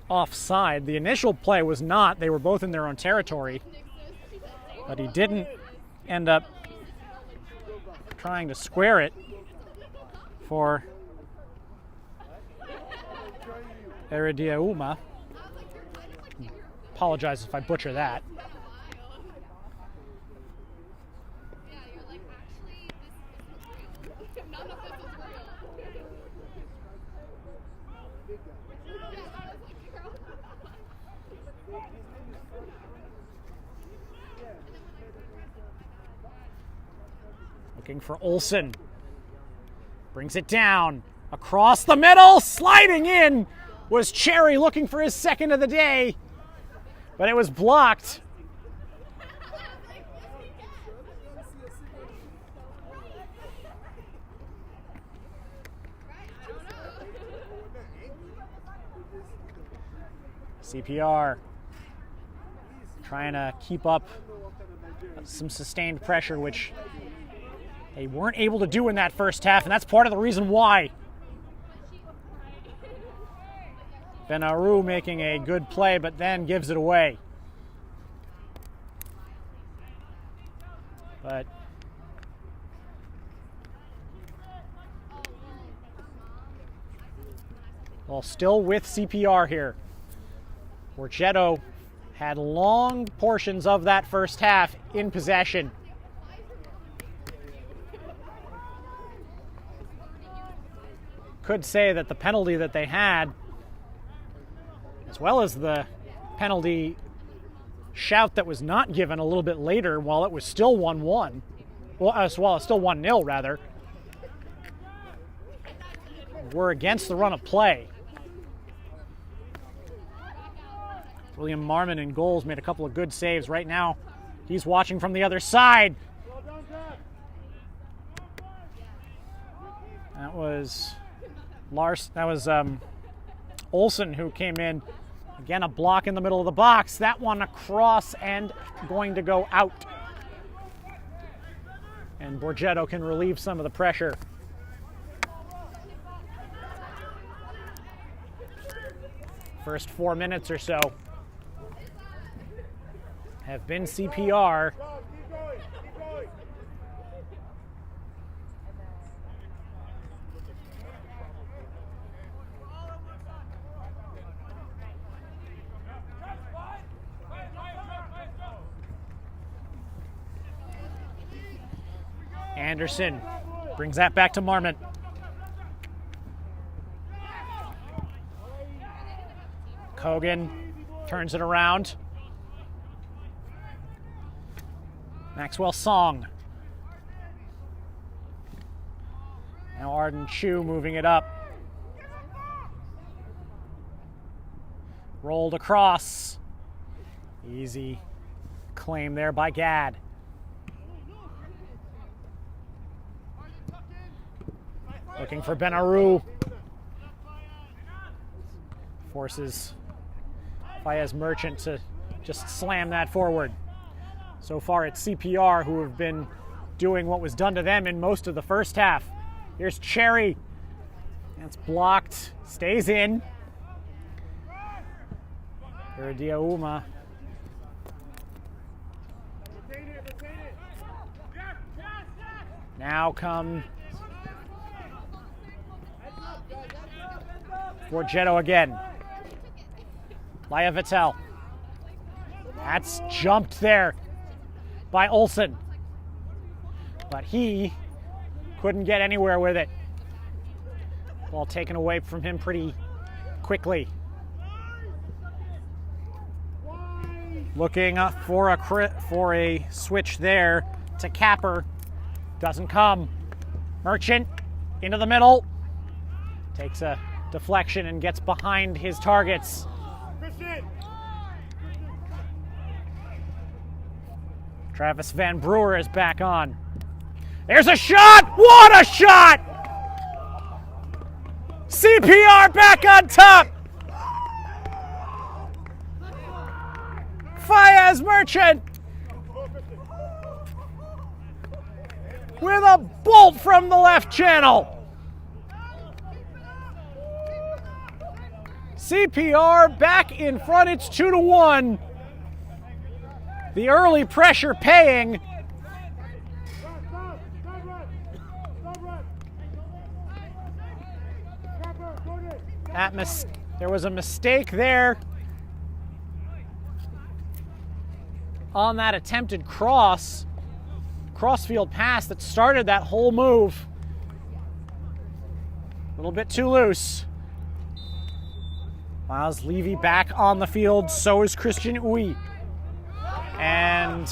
offside. The initial play was not. They were both in their own territory. But he didn't end up trying to square it for Erediauma. Apologize if I butcher that. Looking for Olsen. Brings it down. Across the middle. Sliding in was Cherry, looking for his second of the day. But it was blocked. CPR trying to keep up some sustained pressure, which they weren't able to do in that first half, and that's part of the reason why. Benaru making a good play, but then gives it away. But well, still with CPR here. Borgetto had long portions of that first half in possession. Could say that the penalty that they had, as well as the penalty shout that was not given a little bit later while it was still 1-1, well, still 1-0 rather, were against the run of play. William Marmon in goals made a couple of good saves. Right now, he's watching from the other side. That was Olsen who came in. Again, a block in the middle of the box. That one across and going to go out. And Borgetto can relieve some of the pressure. First 4 minutes or so have been CPR. Anderson brings that back to Marmont. Kogan turns it around. Maxwell Song. Now Arden Chu moving it up. Rolled across. Easy claim there by Gadd. Looking for Benaru. Forces Fayez Merchant to just slam that forward. So far it's CPR who have been doing what was done to them in most of the first half. Here's Cherry. That's blocked. Stays in. Erediauma. Now come Borgetto again. Laya Vittel. That's jumped there by Olsen. But he couldn't get anywhere with it. Ball taken away from him pretty quickly. Looking for a switch there to Capper. Doesn't come. Merchant into the middle. Takes a deflection and gets behind his targets. Travis Van Brewer is back on. There's a shot! What a shot! CPR back on top! Fayez Merchant with a bolt from the left channel. CPR back in front. It's 2-1. The early pressure paying. There was a mistake there on that attempted crossfield pass that started that whole move. A little bit too loose. Miles Levy back on the field, so is Christian Uy. And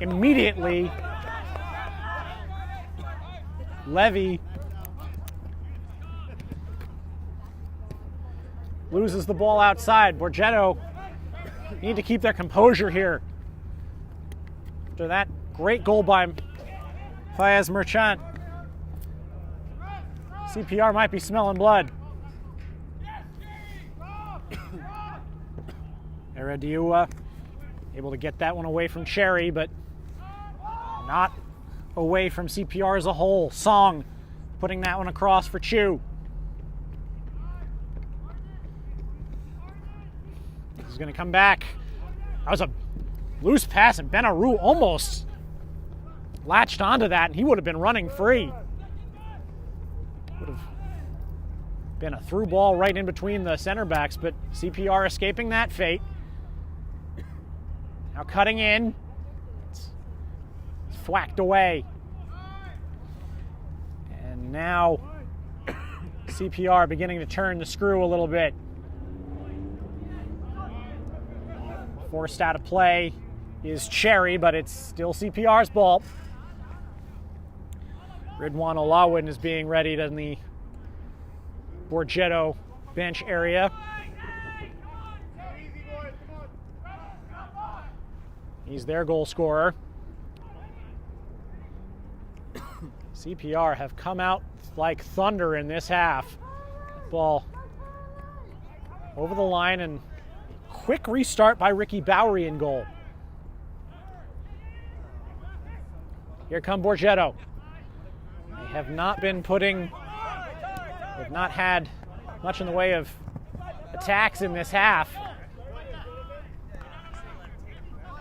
immediately, Levy loses the ball outside. Borgetto need to keep their composure here. After that great goal by Fayez Merchant, CPR might be smelling blood. Eradiua able to get that one away from Cherry, but not away from CPR as a whole. Song putting that one across for Chu. He's going to come back. That was a loose pass, and Benaru almost latched onto that, and he would have been running free. Would have been a through ball right in between the center backs, but CPR escaping that fate. Now cutting in. It's thwacked away. And now CPR beginning to turn the screw a little bit. Forced out of play is Cherry, but it's still CPR's ball. Ridwan Olawin is being readied in the Borgetto bench area. He's their goal scorer. CPR have come out like thunder in this half. Ball over the line, and quick restart by Ricky Bowery in goal. Here come Borgetto. They have not had much in the way of attacks in this half.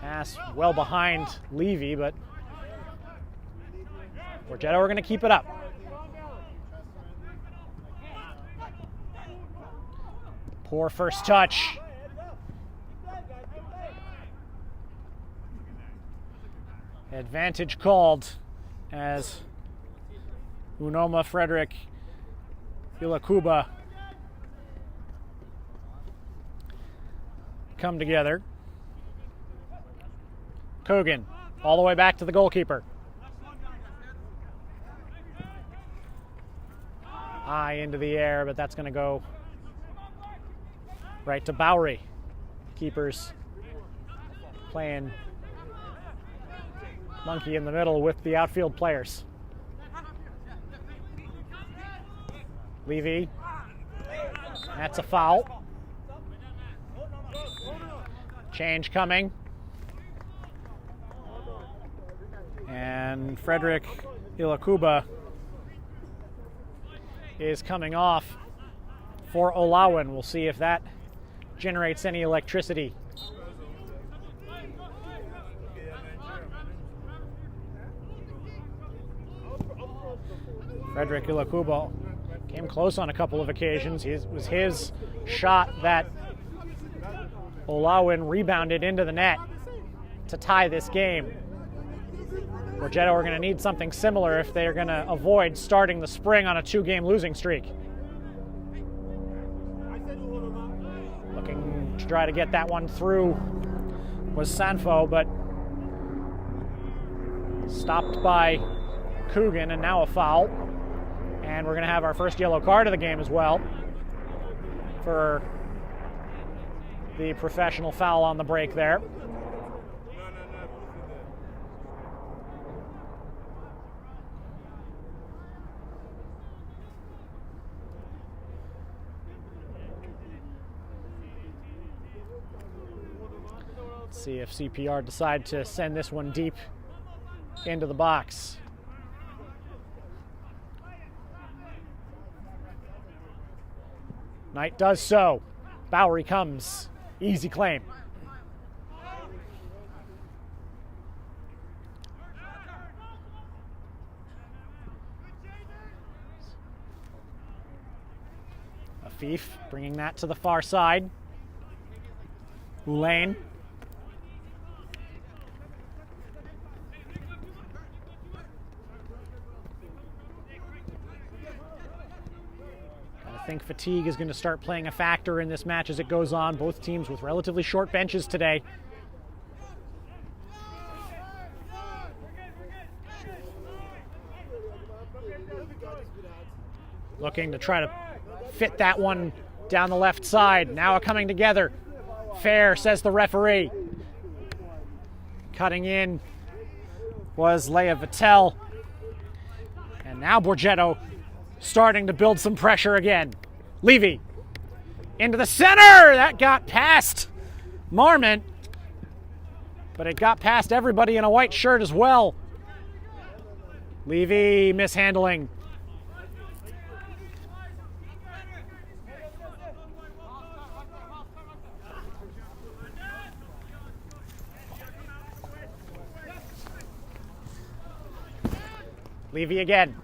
Pass well behind Levy, but Borgetto are going to keep it up. Poor first touch. Advantage called as Unoma Frederick Ilakuba come together. Kogan all the way back to the goalkeeper. High into the air, but that's going to go right to Bowery. Keepers playing monkey in the middle with the outfield players. Levy. That's a foul. Change coming. And Frederick Ilakuba is coming off for Olawin. We'll see if that generates any electricity. Frederick Ilakuba came close on a couple of occasions. It was his shot that Olawin rebounded into the net to tie this game. Borgetto are going to need something similar if they're going to avoid starting the spring on a 2-game losing streak. Looking to try to get that one through was Sanfo, but stopped by Coogan, and now a foul. And we're going to have our first yellow card of the game as well for the professional foul on the break there. Let's see if CPR decide to send this one deep into the box. Knight does so. Bowery comes. Easy claim. Afif bringing that to the far side. Ulaine. I think fatigue is going to start playing a factor in this match as it goes on. Both teams with relatively short benches today. Looking to try to fit that one down the left side. Now coming together. Fair, says the referee. Cutting in was Leah Vittel. And now Borgetto starting to build some pressure again. Levy into the center. That got past Marmont, but it got past everybody in a white shirt as well. Levy mishandling. Levy again.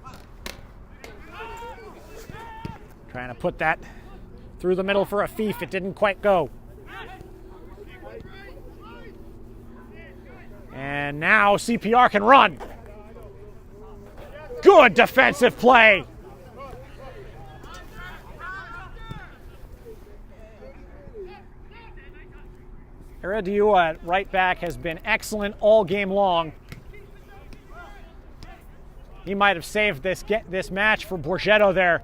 Trying to put that through the middle for Afif. It didn't quite go. And now CPR can run. Good defensive play. Herediua at right back has been excellent all game long. He might have saved this match for Borgetto there.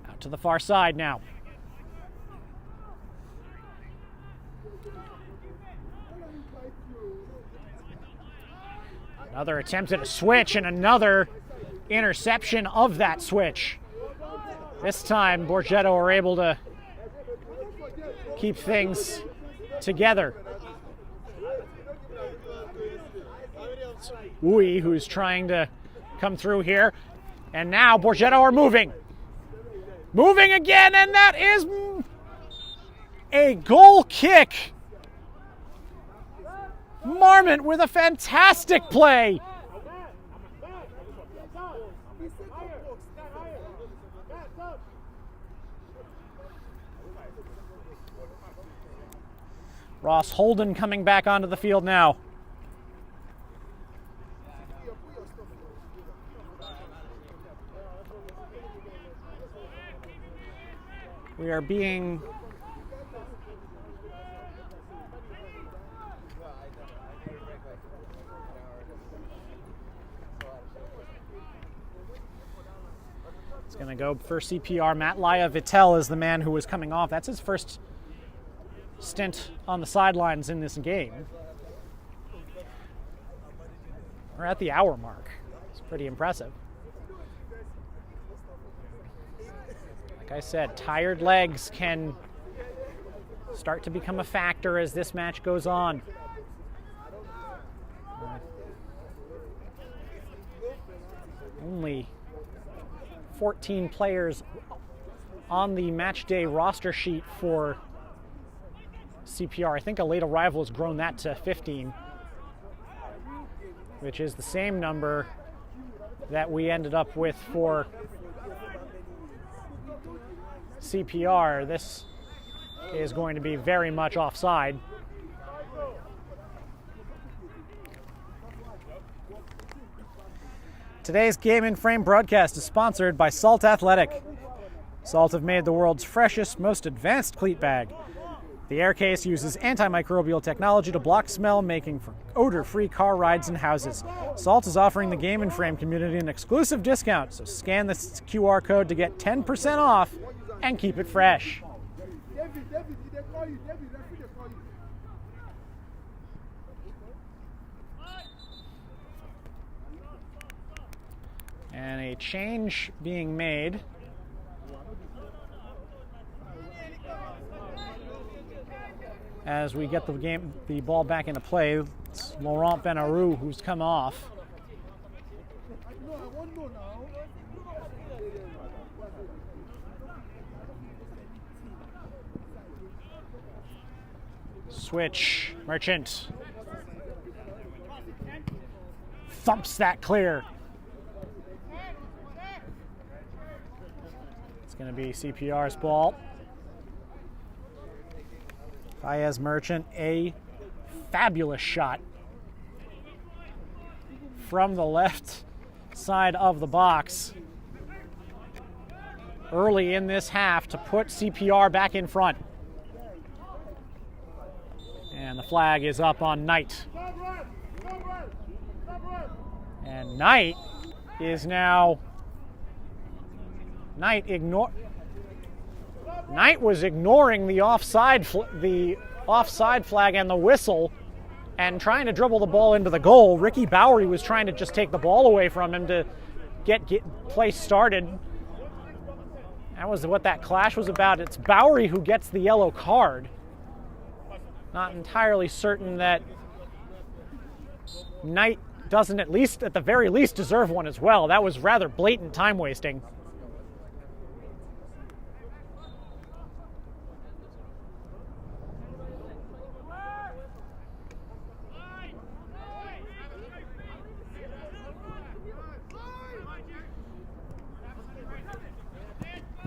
Out to the far side now. Another attempt at a switch and another interception of that switch. This time, Borgetto are able to keep things together. It's Wui who's trying to come through here. And now Borgetto are moving. Moving again, and that is a goal kick. Marmont with a fantastic play. Ross Holden coming back onto the field now. We are being it's going to go for CPR. Matt Leah Vittel is the man who was coming off. That's his first stint on the sidelines in this game. We're at the hour mark. It's pretty impressive. Like I said, tired legs can start to become a factor as this match goes on. Only 14 players on the match day roster sheet for CPR. I think a late arrival has grown that to 15, which is the same number that we ended up with for CPR. This is going to be very much offside. Today's Game in Frame broadcast is sponsored by Salt Athletic. Salt have made the world's freshest, most advanced cleat bag. The air case uses antimicrobial technology to block smell, making for odor-free car rides and houses. Salt is offering the Game in Frame community an exclusive discount, so scan this QR code to get 10% off and keep it fresh. And a change being made. As we get the ball back into play, it's Laurent Benarou who's come off. Switch. Merchant. Thumps that clear. It's going to be CPR's ball. Fayez Merchant, a fabulous shot from the left side of the box early in this half to put CPR back in front. And the flag is up on Knight. And Knight is now... Knight was ignoring the offside flag and the whistle and trying to dribble the ball into the goal. Ricky Bowery was trying to just take the ball away from him to get play started. That was what that clash was about. It's Bowery who gets the yellow card. Not entirely certain that Knight doesn't at the very least deserve one as well. That was rather blatant time wasting.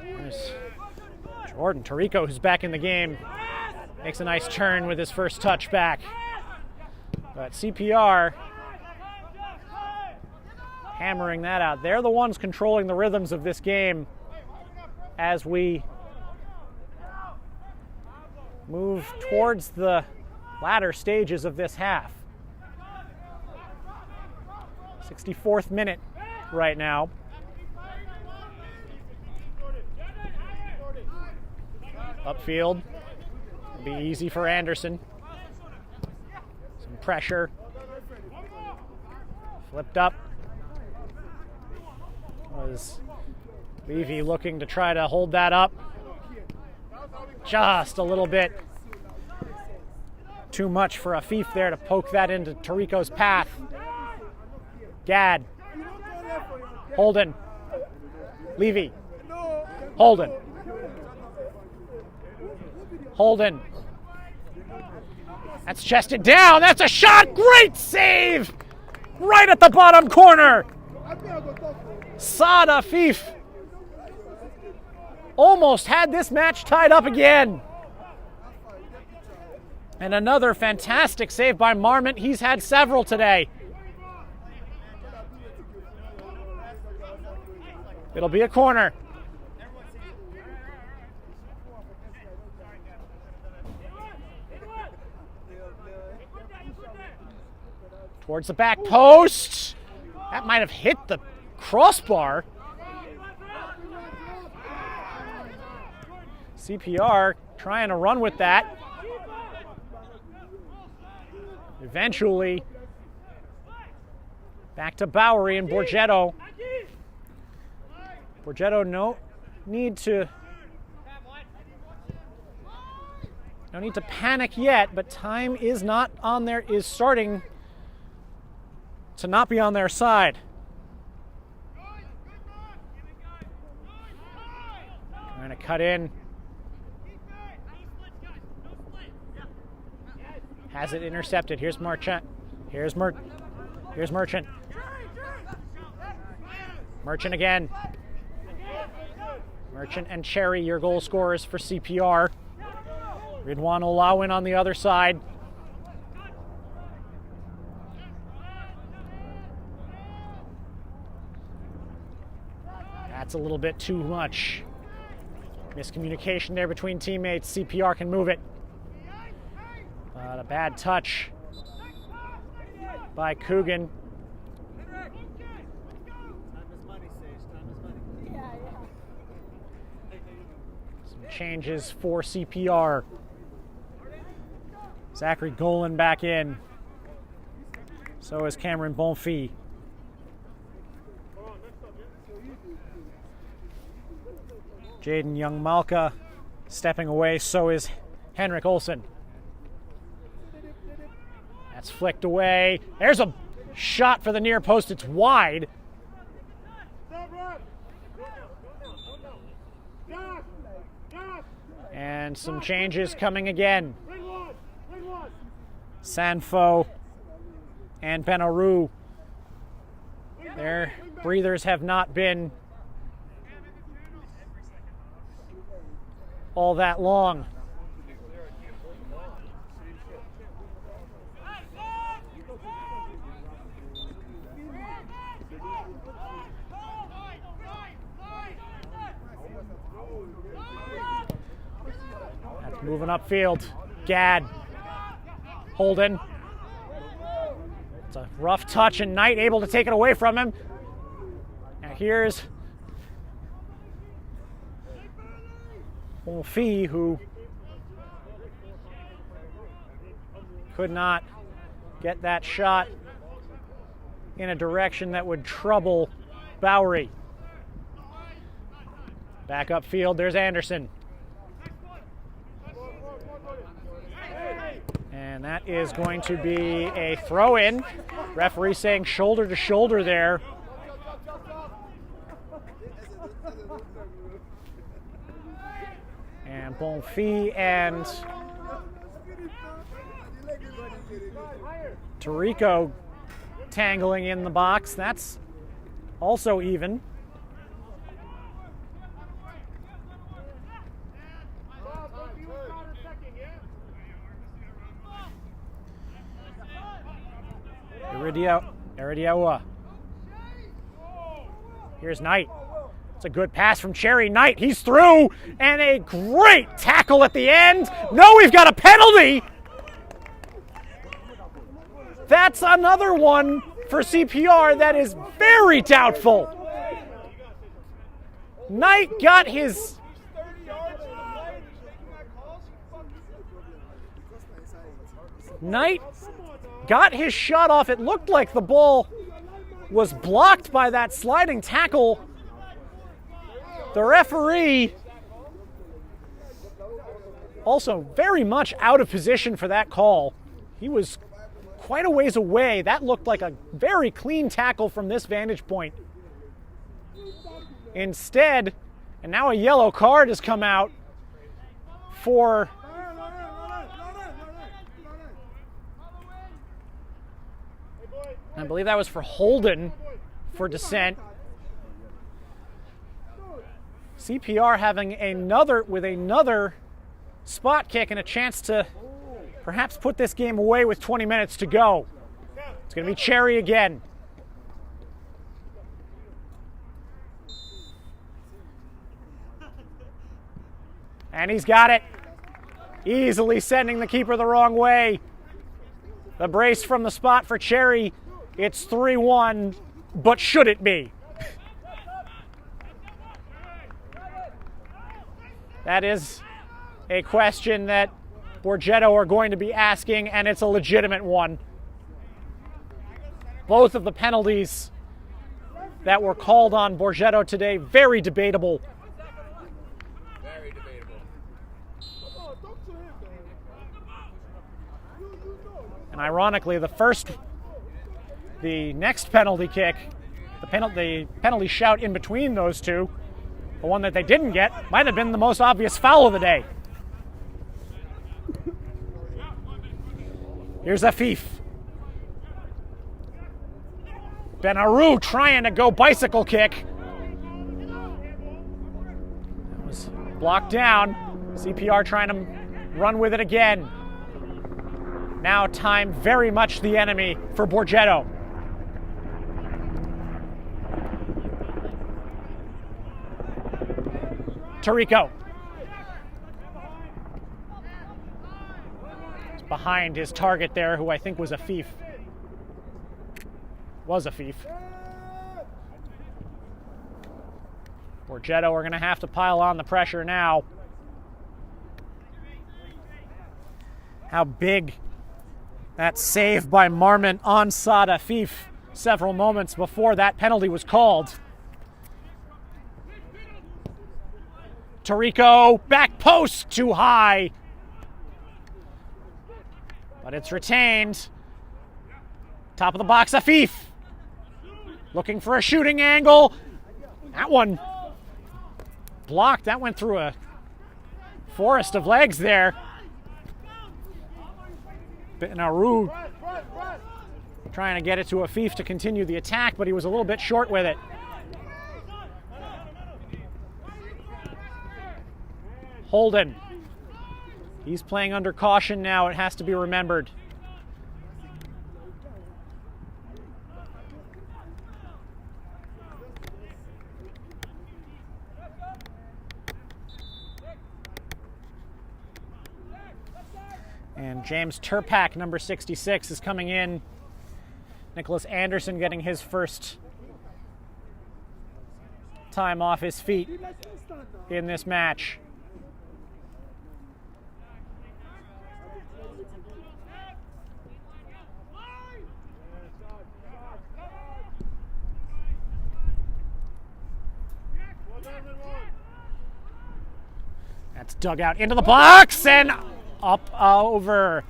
There's Jordan Tarico, who's back in the game, makes a nice turn with his first touch back. But CPR hammering that out. They're the ones controlling the rhythms of this game as we move towards the latter stages of this half. 64th minute right now. Upfield. It'll be easy for Anderson. Some pressure. Flipped up. Was Levy looking to try to hold that up. Just a little bit too much for Afif there to poke that into Tarico's path. Gad. Holden. Levy. Holden. Holden. That's chested down. That's a shot. Great save. Right at the bottom corner. Saad Afif almost had this match tied up again. And another fantastic save by Marmont. He's had several today. It'll be a corner. Towards the back post. That might have hit the crossbar. CPR trying to run with that. Eventually, back to Bowery and Borgetto. Borgetto no need to panic yet, but time is starting to not be on their side. Trying to cut in. Has it intercepted. Here's Merchant. Here's Merchant. Merchant again. Merchant and Cherry, your goal scorers for CPR. Ridwan Olawin on the other side. That's a little bit too much. Miscommunication there between teammates. CPR can move it. But a bad touch by Coogan. Some changes for CPR. Zachary Golan back in. So is Cameron Bonfils. Jaden Young-Malka stepping away, so is Henrik Olsen. That's flicked away. There's a shot for the near post. It's wide. And some changes coming again. Sanfo and Benaru. Their breathers have not been all that long. That's moving upfield. Gadd. Holden. It's a rough touch, and Knight able to take it away from him. Now here's Bonfi, who could not get that shot in a direction that would trouble Bowery. Back upfield, there's Anderson. And that is going to be a throw-in. Referee saying shoulder to shoulder there. And Bonfi and Tarico tangling in the box. That's also even. Eridioa. Here's Knight. It's a good pass from Cherry. Knight, he's through, and a great tackle at the end. No, we've got a penalty. That's another one for CPR that is very doubtful. Knight got his... Knight got his shot off. It looked like the ball was blocked by that sliding tackle. The referee also very much out of position for that call. He was quite a ways away. That looked like a very clean tackle from this vantage point. Instead, and now a yellow card has come out for I believe that was for Holden for dissent. CPR having another spot kick and a chance to perhaps put this game away with 20 minutes to go. It's going to be Cherry again. And he's got it. Easily sending the keeper the wrong way. The brace from the spot for Cherry. It's 3-1, but should it be? That is a question that Borgetto are going to be asking, and it's a legitimate one. Both of the penalties that were called on Borgetto today, very debatable. Very debatable. And ironically, the next penalty kick, the penalty shout in between those two, the one that they didn't get, might have been the most obvious foul of the day. Here's Afif. Benaru trying to go bicycle kick. That was blocked down. CPR trying to run with it again. Now time very much the enemy for Borgetto. Tarico. It's behind his target there, who I think was Afif. Borgetto are going to have to pile on the pressure now. How big that save by Marmon on Saad Afif several moments before that penalty was called. Tarico, back post, too high. But it's retained. Top of the box, Afif. Looking for a shooting angle. That one blocked. That went through a forest of legs there. Benaru trying to get it to Afif to continue the attack, but he was a little bit short with it. Holden. He's playing under caution now, it has to be remembered. And James Turpak, number 66, is coming in. Nicholas Anderson getting his first time off his feet in this match. That's dug out into the box and up over.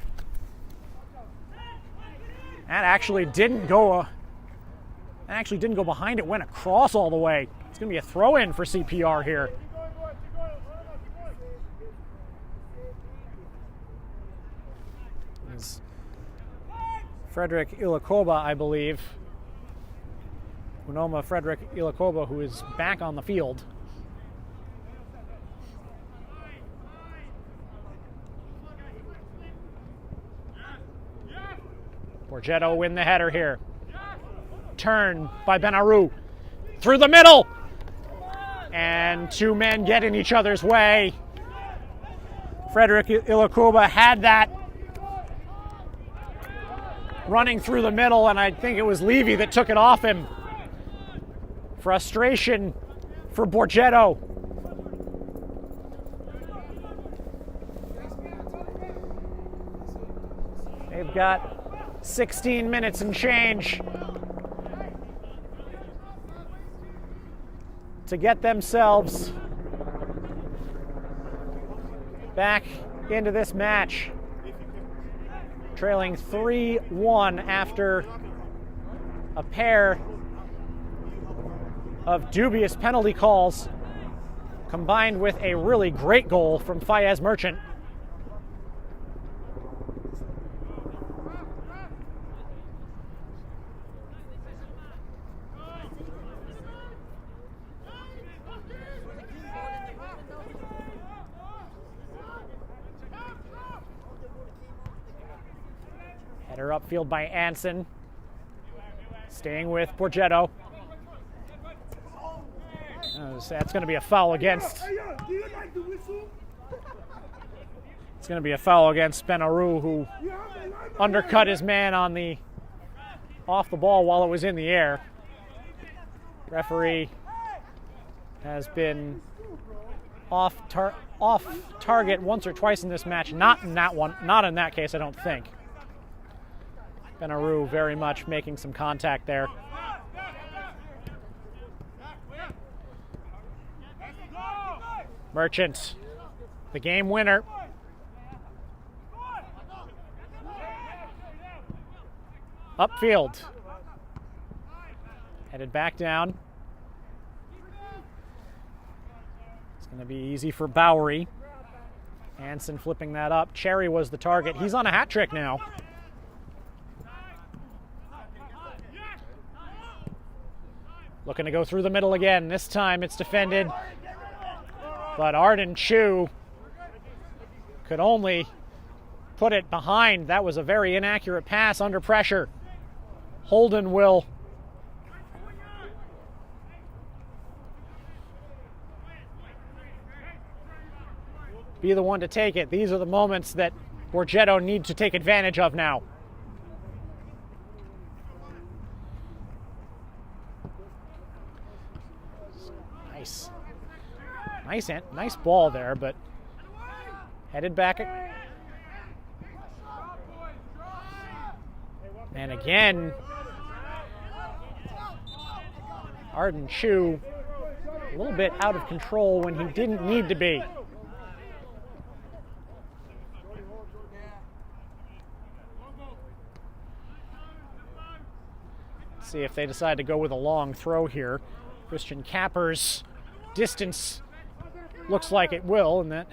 That actually didn't go behind it, went across all the way. It's going to be a throw-in for CPR here. It's Frederick Ilakoba, I believe. Unoma Frederick Ilakoba, who is back on the field. Borgetto win the header here. Turn by Benaru. Through the middle. And two men get in each other's way. Frederick Ilakuba had that running through the middle, and I think it was Levy that took it off him. Frustration for Borgetto. They've got 16 minutes and change to get themselves back into this match. Trailing 3-1 after a pair of dubious penalty calls combined with a really great goal from Fayez Merchant. Header upfield by Anson. Staying with Borgetto. That's going to be a foul against. It's going to be a foul against Benaru, who undercut his man on the off the ball while it was in the air. Referee has been off target once or twice in this match. Not in that one. Not in that case, I don't think. Benaru very much making some contact there. Merchant, the game winner. Upfield. Headed back down. It's going to be easy for Bowery. Hansen flipping that up. Cherry was the target. He's on a hat trick now. Looking to go through the middle again. This time it's defended. But Arden Chu could only put it behind. That was a very inaccurate pass under pressure. Holden will be the one to take it. These are the moments that Borgetto needs to take advantage of now. Nice ball there, but headed back. And again, Arden Chu a little bit out of control when he didn't need to be. Let's see if they decide to go with a long throw here. Christian Capper's distance looks like it will, and that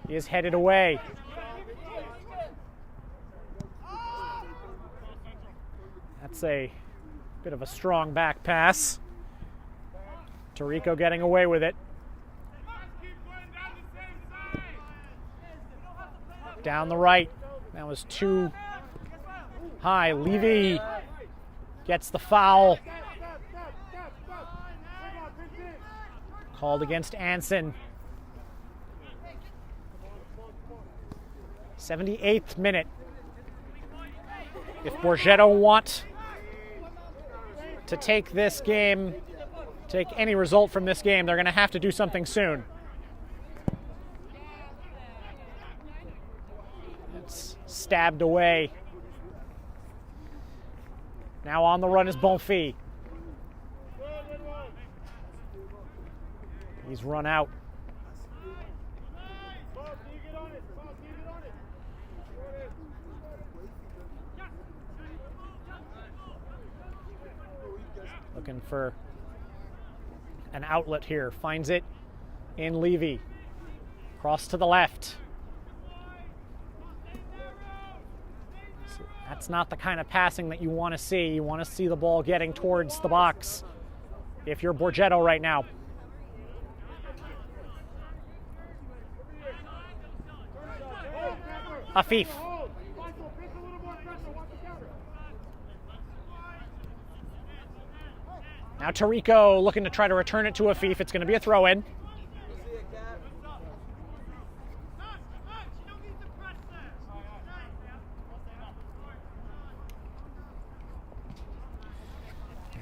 is headed away. That's a bit of a strong back pass. Tarico getting away with it. Down the right. That was too high. Levy gets the foul. Called against Anson. 78th minute. If Borgetto want to take this game, take any result from this game, they're going to have to do something soon. It's stabbed away. Now on the run is Bonfils. He's run out. Looking for an outlet here. Finds it in Levy. Cross to the left. So that's not the kind of passing that you want to see. You want to see the ball getting towards the box if you're Borgetto right now. Afif. Now Tarico looking to try to return it to Afif. It's going to be a throw-in.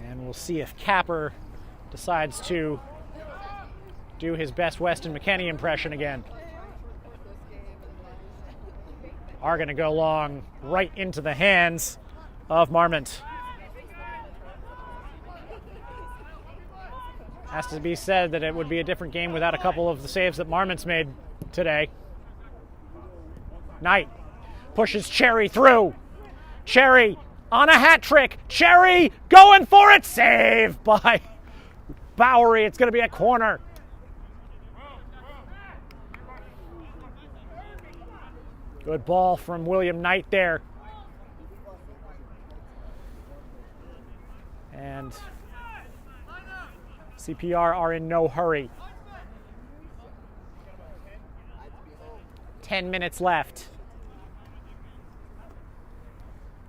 And we'll see if Capper decides to do his best Weston McKennie impression again. Are going to go long right into the hands of Marmont. Has to be said that it would be a different game without a couple of the saves that Marmont's made today. Knight pushes Cherry through. Cherry on a hat trick. Cherry going for it. Save by Bowery. It's going to be a corner. Good ball from William Knight there. And CPR are in no hurry. 10 minutes left.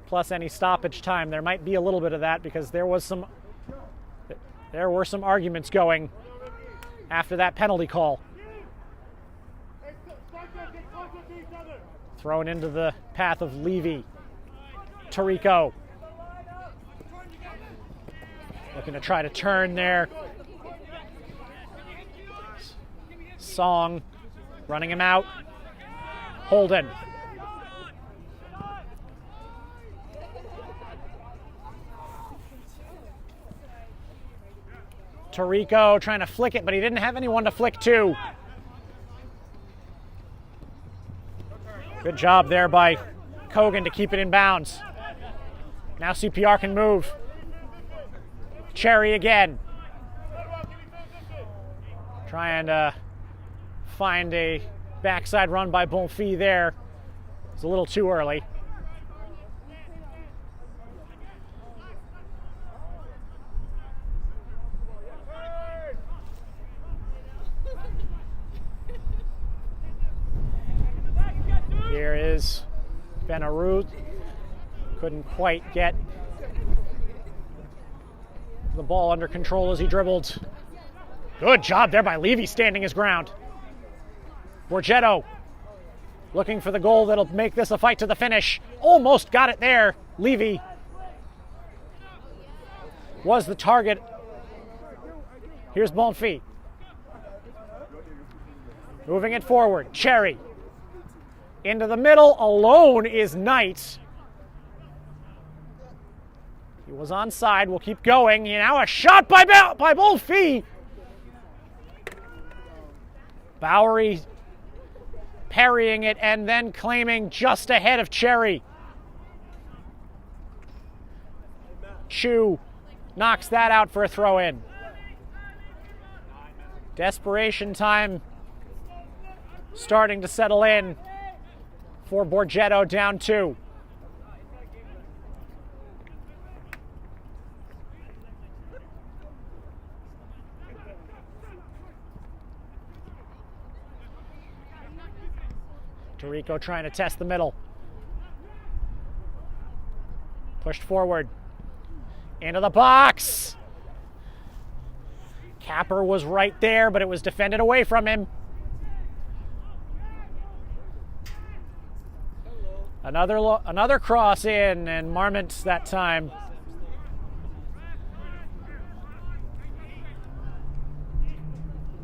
Plus any stoppage time. There might be a little bit of that because there were some arguments going after that penalty call. Thrown into the path of Levy. Tarico. Looking to try to turn there. Song running him out. Holden. Tarico trying to flick it, but he didn't have anyone to flick to. Good job there by Kogan to keep it in bounds. Now CPR can move. Cherry again. Trying to find a backside run by Bonfils there. It's a little too early. Here is Benarut. Couldn't quite get the ball under control as he dribbled. Good job there by Levy standing his ground. Borgetto looking for the goal that'll make this a fight to the finish. Almost got it there. Levy was the target. Here's Bonfils. Moving it forward. Cherry. Into the middle. Alone is Knight. He was onside. We'll keep going. Now a shot by Bonfils. Bowery parrying it and then claiming just ahead of Cherry. Chu knocks that out for a throw-in. Desperation time starting to settle in for Borgetto, down 2. Tirico trying to test the middle. Pushed forward. Into the box. Capper was right there, but it was defended away from him. Another cross in, and Marmont that time.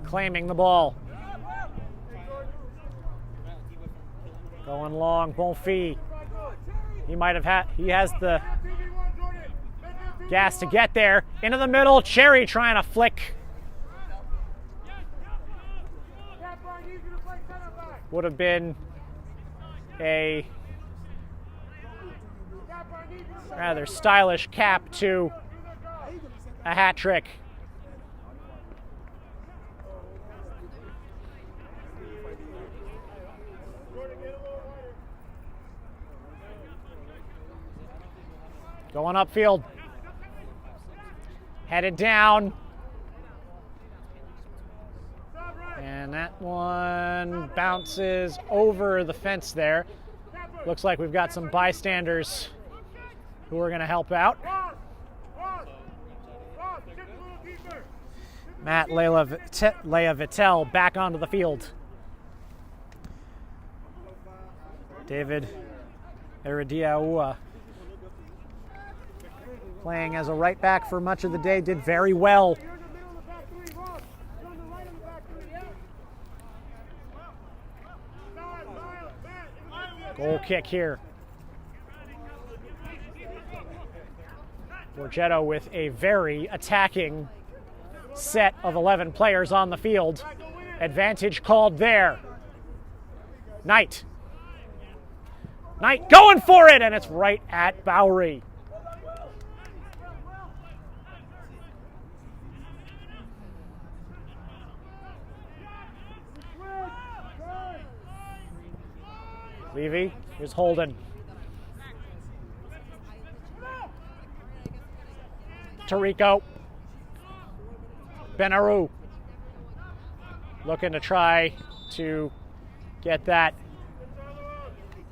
Claiming the ball. Going long, Bonfils. He has the gas to get there. Into the middle, Cherry trying to flick. Would have been a rather stylish cap to a hat trick. Going upfield. Headed down. And that one bounces over the fence there. Looks like we've got some bystanders who are going to help out. Matt Leia Vittel back onto the field. David Erediaua, playing as a right back for much of the day, did very well. Goal kick here. Borgetto with a very attacking set of 11 players on the field. Advantage called there. Knight going for it, and it's right at Bowery. Levy, here's Holden. Tirico. Benaru. Looking to try to get that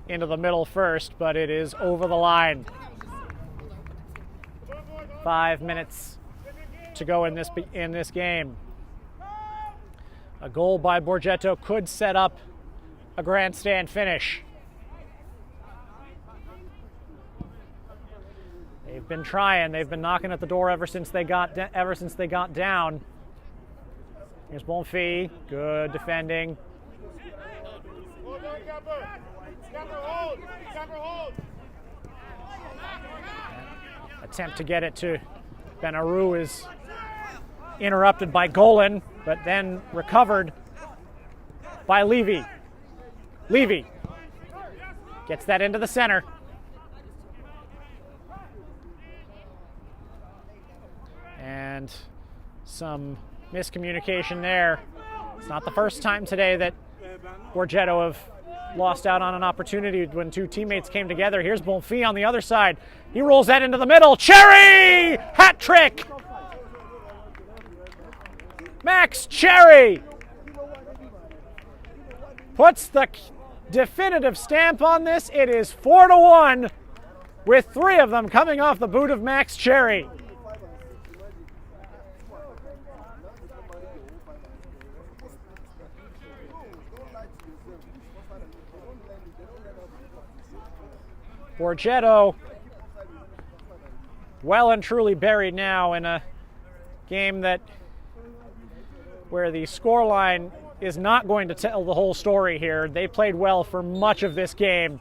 into the middle first, but it is over the line. 5 minutes to go in this game. A goal by Borgetto could set up a grandstand finish. They've been trying. They've been knocking at the door ever since they got down. Here's Bonfils. Good defending. Attempt to get it to Benaru is interrupted by Golan, but then recovered by Levy. Levy gets that into the center. And some miscommunication there. It's not the first time today that Borgetto have lost out on an opportunity when two teammates came together. Here's Bonfils on the other side. He rolls that into the middle. Cherry! Hat trick! Max Cherry puts the definitive stamp on this. It is 4-1 with 3 of them coming off the boot of Max Cherry. Borgetto well and truly buried now in a game where the scoreline is not going to tell the whole story here. They played well for much of this game.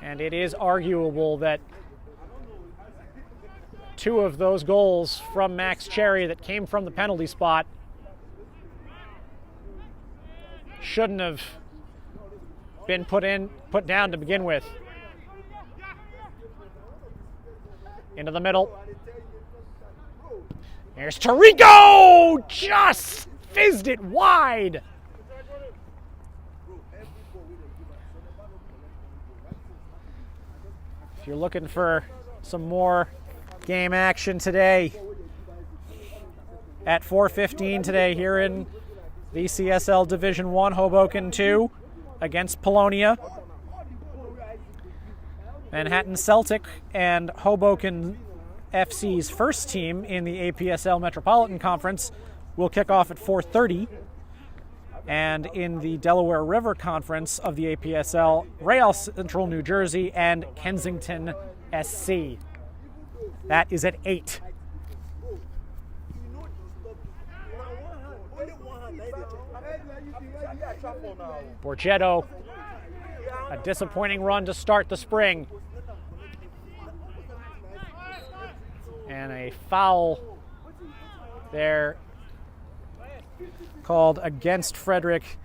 And it is arguable that 2 of those goals from Max Cherry that came from the penalty spot shouldn't have been put down to begin with. Into the middle. Here's Tirico! Just fizzed it wide. If you're looking for some more game action today, at 4:15 today here in VCSL Division 1 Hoboken 2 against Polonia. Manhattan Celtic and Hoboken FC's first team in the APSL Metropolitan Conference will kick off at 4:30. And in the Delaware River Conference of the APSL, Real Central New Jersey and Kensington SC. That is at 8. Borgetto, a disappointing run to start the spring. And a foul there called against Frederick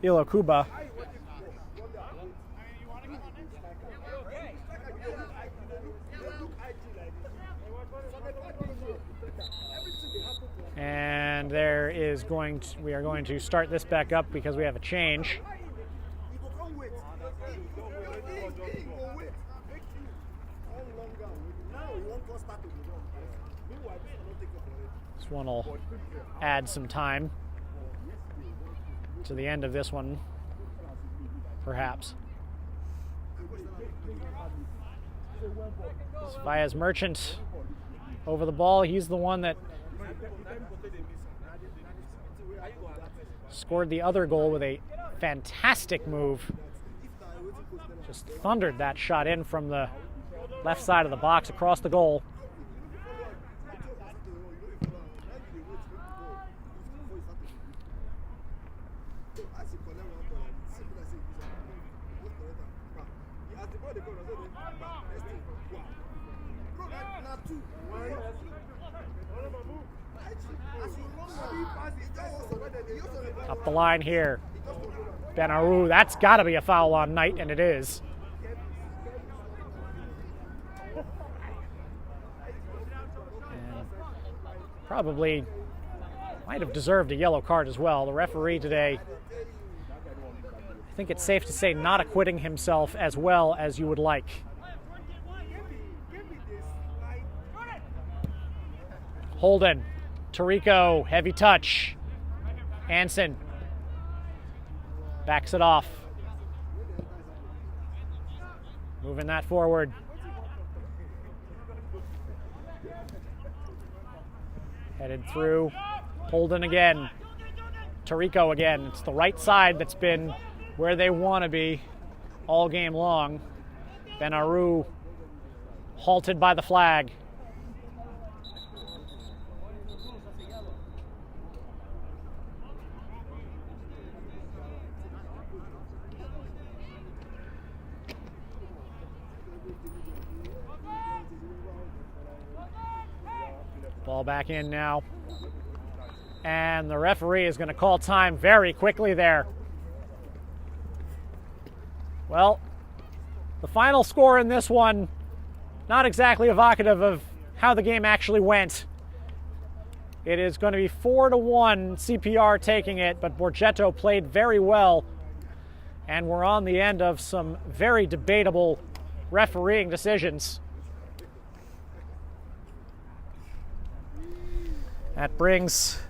Ilokuba. And we are going to start this back up because we have a change. This one will add some time to the end of this one, perhaps. Fayez Merchant over the ball. He's the one that scored the other goal with a fantastic move. Just thundered that shot in from the left side of the box across the goal. Up the line here. Benaru, that's got to be a foul on Knight, and it is. And probably might have deserved a yellow card as well. The referee today, I think it's safe to say, not acquitting himself as well as you would like. Holden, Tarico, heavy touch. Hansen backs it off. Moving that forward. Headed through. Holden again. Tarico again. It's the right side that's been where they want to be all game long. Benaru halted by the flag. Ball back in now. And the referee is going to call time very quickly there. Well, the final score in this one, not exactly evocative of how the game actually went. It is going to be 4-1 CPR taking it, but Borgetto played very well. And we're on the end of some very debatable refereeing decisions. That brings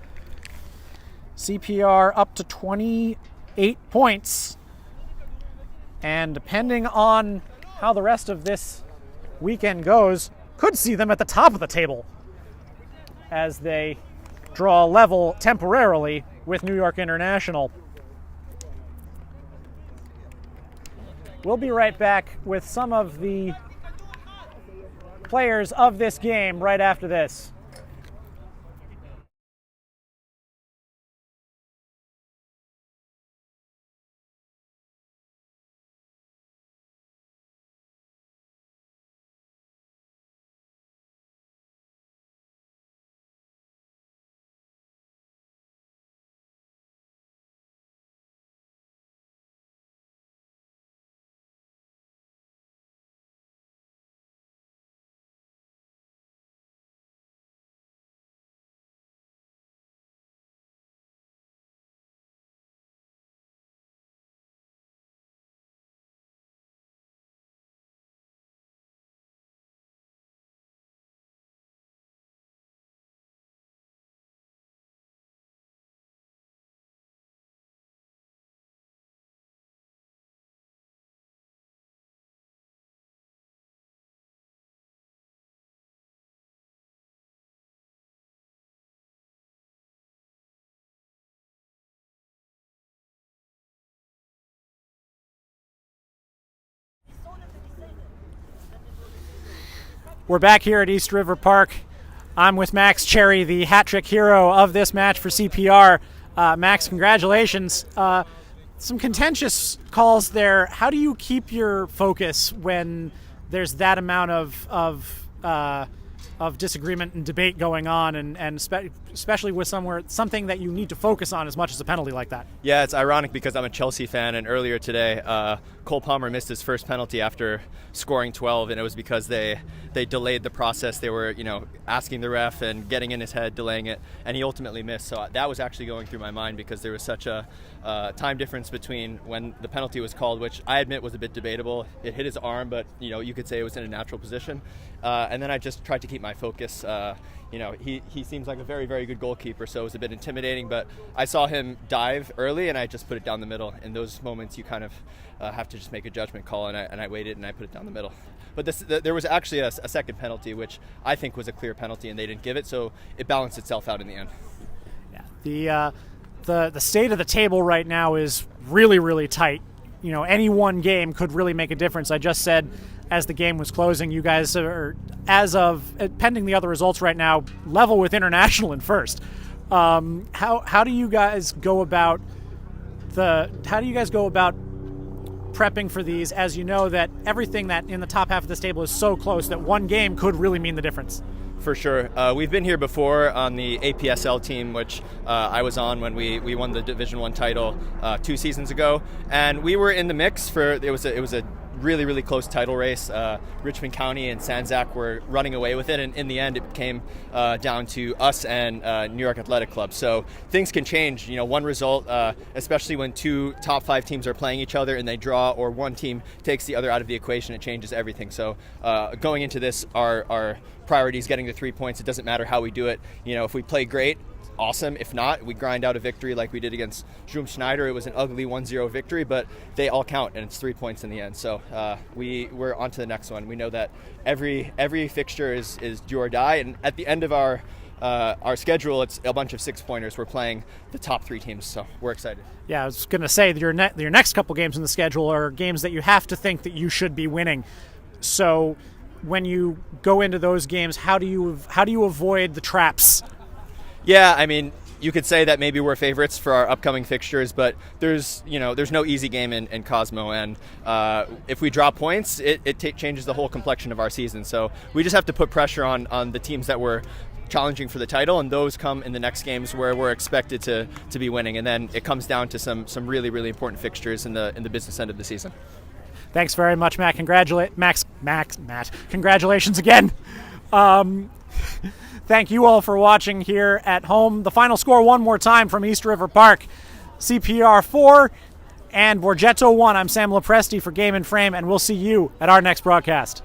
CPR up to 28 points. And depending on how the rest of this weekend goes, could see them at the top of the table as they draw level temporarily with New York International. We'll be right back with some of the players of this game right after this. We're back here at East River Park. I'm with Max Cherry, the hat trick hero of this match for CPR. Max, congratulations. Some contentious calls there. How do you keep your focus when there's that amount of disagreement and debate going on, and especially with something that you need to focus on as much as a penalty like that? Yeah, it's ironic because I'm a Chelsea fan, and earlier today, Cole Palmer missed his first penalty after scoring 12, and it was because they delayed the process. They were, asking the ref and getting in his head, delaying it, and he ultimately missed. So that was actually going through my mind because there was such a time difference between when the penalty was called, which I admit was a bit debatable. It hit his arm, but you could say it was in a natural position. And then I just tried to keep my focus. He seems like a very, very good goalkeeper, so it was a bit intimidating, but I saw him dive early and I just put it down the middle. In those moments, you kind of have to just make a judgment call, and I waited and I put it down the middle. But there was actually a second penalty, which I think was a clear penalty, and they didn't give it, so it balanced itself out in the end. Yeah, the state of the table right now is really, really tight. Any one game could really make a difference. I just said, as the game was closing, you guys are, as of pending the other results right now, level with International in first. How do you guys go about prepping for these, as you know that everything that in the top half of this table is so close that one game could really mean the difference? For sure. We've been here before on the APSL team, which I was on when we won the Division I title 2 seasons ago, and we were in the mix for it was a really, really close title race. Richmond County and Sanzak were running away with it, and in the end it came down to us and New York Athletic Club. So things can change. One result, especially when 2 top 5 teams are playing each other and they draw, or one team takes the other out of the equation, it changes everything. So going into this, our priority is getting the 3 points. It doesn't matter how we do it. If we play great, awesome. If not, we grind out a victory like we did against Jum Schneider. It was an ugly 1-0 victory, but they all count, and it's 3 points in the end. So we're on to the next one. We know that every fixture is do or die, and at the end of our schedule, it's a bunch of 6-pointers. We're playing the top 3 teams, so we're excited. Yeah, I was going to say that your next couple games in the schedule are games that you have to think that you should be winning. So when you go into those games, how do you avoid the traps? Yeah, I mean, you could say that maybe we're favorites for our upcoming fixtures, but there's no easy game in Cosmo, and if we drop points, it changes the whole complexion of our season. So we just have to put pressure on the teams that we're challenging for the title, and those come in the next games where we're expected to be winning, and then it comes down to some really, really important fixtures in the business end of the season. Thanks very much, Matt. Matt. Congratulations again. Thank you all for watching here at home. The final score one more time from East River Park. CPR 4 and Borgetto 1. I'm Sam Lopresti for Game and Frame, and we'll see you at our next broadcast.